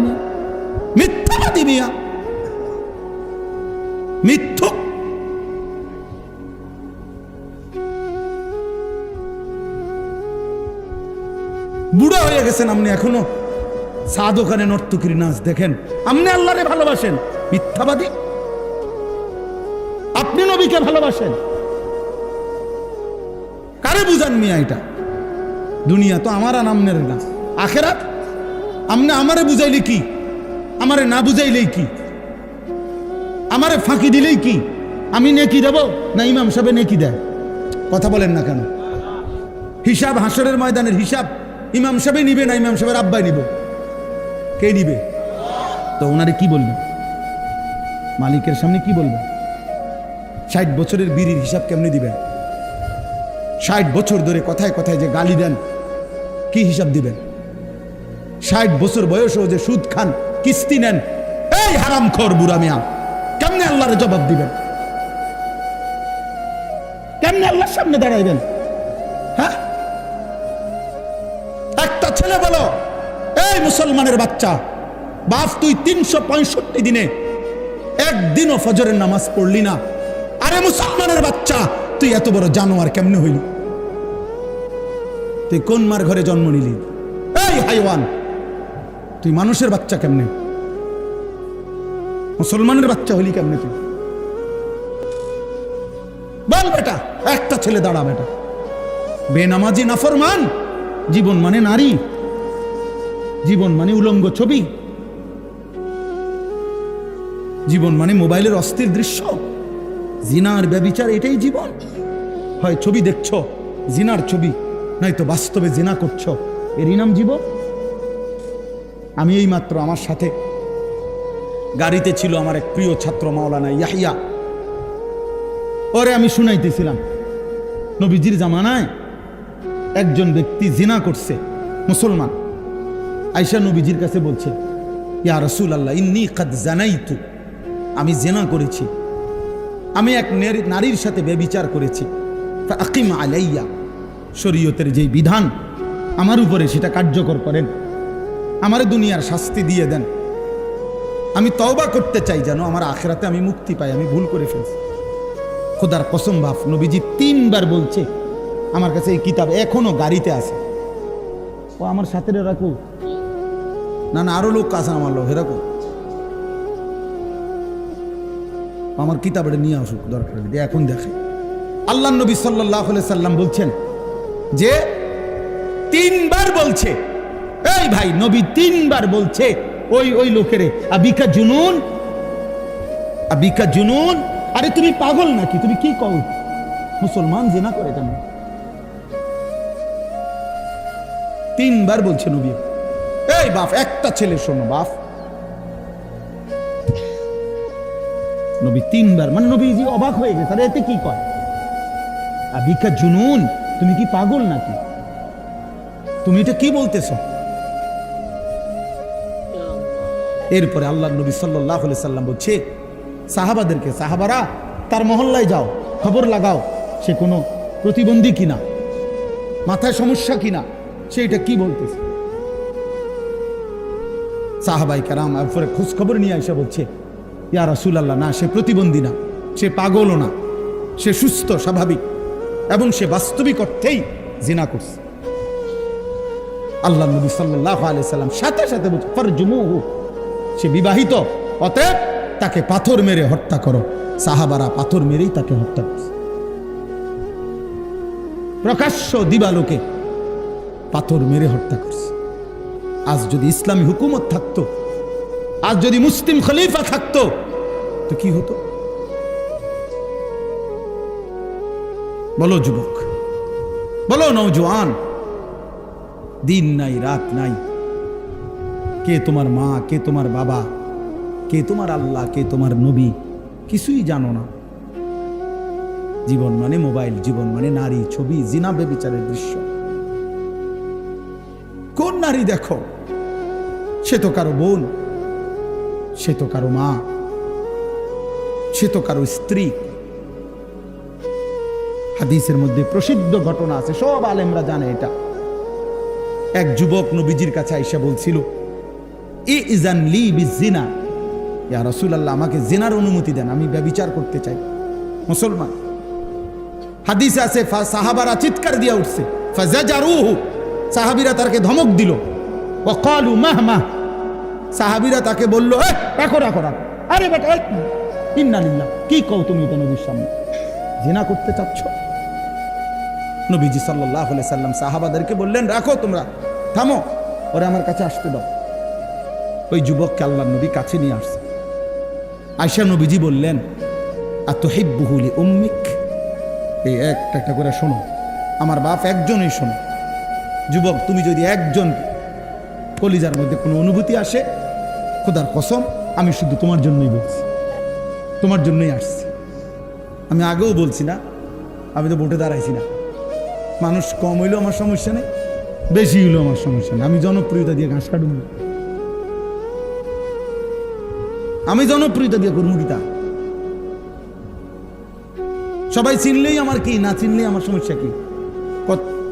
মিথ্যাবাদী মিয়া, মিথ্যুক। বুড়া হয়ে গেছেন আপনি, এখনো চা দোকানে নর্তকীর নাচ দেখেন, আপনি আল্লাহরে ভালোবাসেন? মিথ্যাবাদী। আপনি নবীকে ভালোবাসেন? কারে বুঝান মিয়া? এটা দুনিয়া তো আমার নামনের না, আখেরাত আমনে আমারে বুঝাইলে কি, আমারে না বুঝাইলেই কি, আমারে ফাঁকি দিলেই কি? আমি নেকি দেব না ইমাম সাহেব নেকি দেয়? কথা বলেন না কেন? হিসাব, হাসরের ময়দানের হিসাব ইমাম সাহেব নিবে না ইমাম সাহেবের আব্বাই নিব? কে নিবে? তো ওনারে কি বলবেন? মালিকের সামনে কি বলবেন? 60 বছরের বিড়ির হিসাব কেমনে দিবেন? 60 বছর ধরে কথায় কথায় যে গালি দেন, কি হিসাব দিবেন? 60 বছর বয়সেও যে সুদ খান, কিস্তি নেন, এই হারামখোর বুড়া মিয়া, কেমনে আল্লাহর জবাব দিবেন? কেমনে আল্লাহর সামনে দাঁড়াইবেন? হ্যাঁ, একটা ছেলে বলো, এই মুসলমানের বাচ্চা, বাপ তুই 365 দিনে একদিনও ফজরের নামাজ পড়লি না, আরে মুসলমানের বাচ্চা তুই এত বড় জানোয়ার কেমনে হইলি? তুই কোন মার ঘরে জন্ম নিলি? এই হাইওয়ান, তুই মানুষের বাচ্চা কেমনে, মুসলমানের বাচ্চা হইলি কেমনে তুই? বল বেটা, একটা ছেলে দাঁড়া বেটা। বেনামাজি নাফরমান, জীবন মানে নারী, জীবন মানে উলঙ্গ ছবি, জীবন মানে মোবাইলের অস্থির দৃশ্য, জিনার ব্যভিচার, এটাই জীবন? হয় ছবি দেখছো জিনার ছবি, নয়তো বাস্তবে জিনা করছো, এরই নাম জীবন? আমি এই মাত্র আমার সাথে গাড়িতে ছিল আমার এক প্রিয় ছাত্র মাওলানা ইয়াহিয়া, ওরে আমি শুনাইতেছিলাম নবীজির জামানায় একজন ব্যক্তি জিনা করছে, মুসলমান, আয়েশা নবীজির কাছে বলছে, ইয়া রাসূলুল্লাহ ইন্নী কাদ জানাইতু, আমি জিনা করেছি, আমি এক নারীর সাথে ব্যভিচার করেছি, ফাকিম আলাইয়া, শরীয়তের যেই বিধান আমার উপরে সেটা কার্যকর করেন, আমার দুনিয়ার শাস্তি দিয়ে দেন, আমি তওবা করতে চাই যেন আমার আখিরাতে আমি মুক্তি পাই, আমি ভুল করে ফেলছি। খোদার কসম বাপ, নবীজি 3 বার বলছে, আমার কাছে এই কিতাব এখনো গাড়িতে আছে, ও আমার সাথে রাখো না, না আরো লোক আছে আমার লোক হেরাকো, আমার কিতাবটা নিয়ে আসুক দরকার যদি এখন দেখে। আল্লাহ নবী সাল্লাল্লাহু আলাইহি সাল্লাম বলছেন যে 3 বার বলছে, এই ভাই নবী 3 বার বলছে ওই লোকেরে, আবিকা জুনুন, আবিকা জুনুন, আরে তুমি পাগল নাকি, তুমি কি কও, মুসলমান জিনা করে কেন? 3 বার বলছে নবী। এই বাপ, একটা ছেলে শোনো বাপ, নবী 3 বার, মানে নবীজি অবাক হয়ে গেছে, আরে এতে কি কয়, আবিকা জুনুন, তুমি কি পাগল নাকি, তুমি এটা কি বলতেছো? এরপরে আল্লাহ নবী সাল্লাল্লাহু আলাইহি সাল্লাম বলছে সাহাবাদেরকে, সাহাবারা তার মহল্লায় যাও, খবর লাগাও সে কোনো প্রতিবন্ধী কিনা, মাথায় সমস্যা কিনা, সে এটা কি বলতেছে। সাহাবাই কেরাম এরপরে খোঁজ খবর নিয়ে এসে বলছে, ইয়া রাসূলুল্লাহ, না সে প্রতিবন্ধী না, সে পাগলও না, সে সুস্থ স্বাভাবিক, এবং সে বাস্তবিক অর্থেই জিনা করছে। আল্লাহ নবী সাল্লাল্লাহু আলাইহি সাল্লাম সাথে সাথে বলছে, ফারজুমুহু, সে বিবাহিত, অতএব তাকে পাথর মেরে হত্যা করো। সাহাবারা পাথর মেরেই তাকে হত্যা করছে, প্রকাশ্য দিবালোকে পাথর মেরে হত্যা করছে। আজ যদি ইসলামী হুকুমত থাকতো, আজ যদি মুসলিম খলিফা থাকতো, তো কি হতো? বলো যুবক, বলো নওজোয়ান, দিন নাই রাত নাই, কে তোমার মা, কে তোমার বাবা, কে তোমার আল্লাহ, কে তোমার নবী, কিছুই জানো না। জীবন মানে মোবাইল, জীবন মানে নারী, ছবি, জিনা, বেবিচারের দৃশ্য। কোন নারী দেখো? সে তো কারো বোন, সে তো কারো মা, সে তো কারো স্ত্রী। হাদিসের মধ্যে প্রসিদ্ধ ঘটনা আছে, সব আলেমরা জানে এটা। এক যুবক নবীজির কাছে আইসা বলছিল, ইজান লি বিজিনা, ইয়া রাসূলুল্লাহ, আমাকে জিনার অনুমতি দেন, আমি ব্যভিচার করতে চাই। মুসলমান। হাদিসে আছে সাহাবারা চিৎকার দিয়া উঠছে, ফাজাজারুহু, সাহাবীরা তাকে ধমক দিল। ওয়া ক্বালু মাহমা, সাহাবীরা তাকে বলল, রাখো রাখো রাখো, আরে বেটা, ইন্না লিল্লাহ, কি কও তুমি এটা নবীর সামনে? জিনা করতে চাচ্ছ? নবীজি সাল্লাল্লাহু আলাইহি সাল্লাম সাহাবাদেরকে বললেন, রাখো, তোমরা থামো, ওরা আমার কাছে আসতে দাও। ওই যুবককে আল্লাহর নবী কাছে নিয়ে আসছে। আয়েশা নবীজি বললেন, আতুহিব্বুহু লিউম্মিক, এই একটা একটা করে শোনো, আমার বাপ একজনই শোনো। যুবক, তুমি যদি একজন কলিজার মধ্যে কোনো অনুভূতি আসে, খোদার কসম, আমি শুধু তোমার জন্যই বলছি, তোমার জন্যই আসছি। আমি আগেও বলছি না, আমি তো ভোটে দাঁড়াইছি না। মানুষ কম হইলেও আমার সমস্যা নেই, বেশি হইলেও আমার সমস্যা নেই। আমি জনপ্রিয়তা দিয়ে ঘাস কাটুন, আমি জনপ্রিয়তা দিয়ে করবো কি? তা সবাই চিনলেই আমার কি, না চিনলেই আমার সমস্যা কি?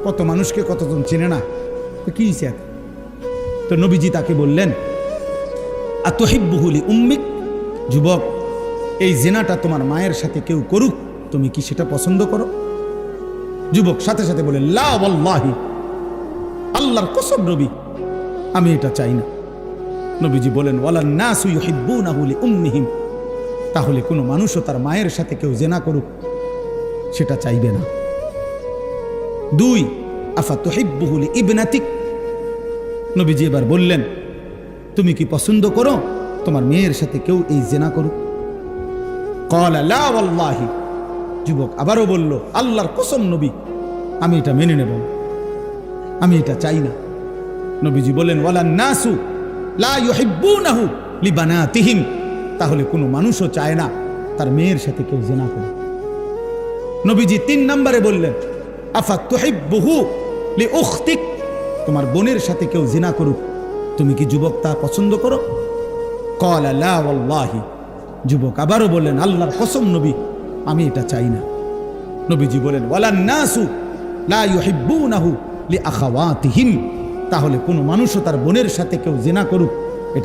কত মানুষকে কতজন চিনে না, তো কি হয়েছে? তো নবীজি তাকে বললেন, আতুহিব্বুহু লিউম্মিক, যুবক, এই জিনাটা তোমার মায়ের সাথে কেউ করুক, তুমি কি সেটা পছন্দ করো? যুবক সাথে সাথে বলে, লা ওয়াল্লাহি, আল্লাহর কসম নবী, আমি এটা চাই না। নবীজি বলেন, ওয়ালান নাসু ইউহিব্বুনাহু লিউম্মিহিম, তাহলে কোনো মানুষও তার মায়ের সাথে কেউ জিনা করুক সেটা চাইবে না। 2, আফাতুহিব্বুহু লিইবনাতিক, নবীজি এবার বললেন, তুমি কি পছন্দ করো তোমার মেয়ের সাথে কেউ এই জিনা করুক? ক্বালা লা ওয়াল্লাহি, যুবক আবারও বলল, আল্লাহর কসম নবী, আমি এটা মেনে নেব, আমি এটা চাই না। নবীজি বলেন, ওয়ালান নাসু লা ইউহিব্বুনাহু লিবানাতিহিম, তাহলে কোনো মানুষও চায় না তার মেয়ের সাথে কেউ জিনা করে। নবীজি 3 নম্বরে বললেন, আফাতুহিব্বুহু লিউখতিক, তোমার বোনের সাথে কেউ জিনা করুক, তুমি কি যুবক তা পছন্দ করো? ক্বালা লা ওয়াল্লাহি, যুবক আবারও বললেন, আল্লাহর কসম নবী, আমি এটা চাই না। নবীজি বলেন, ওয়ালান নাসু লা ইউহিব্বুনাহু লিআখাওয়াতিহিম, তাহলে কোনো মানুষও তার বোনের সাথে কেউ জিনা করুক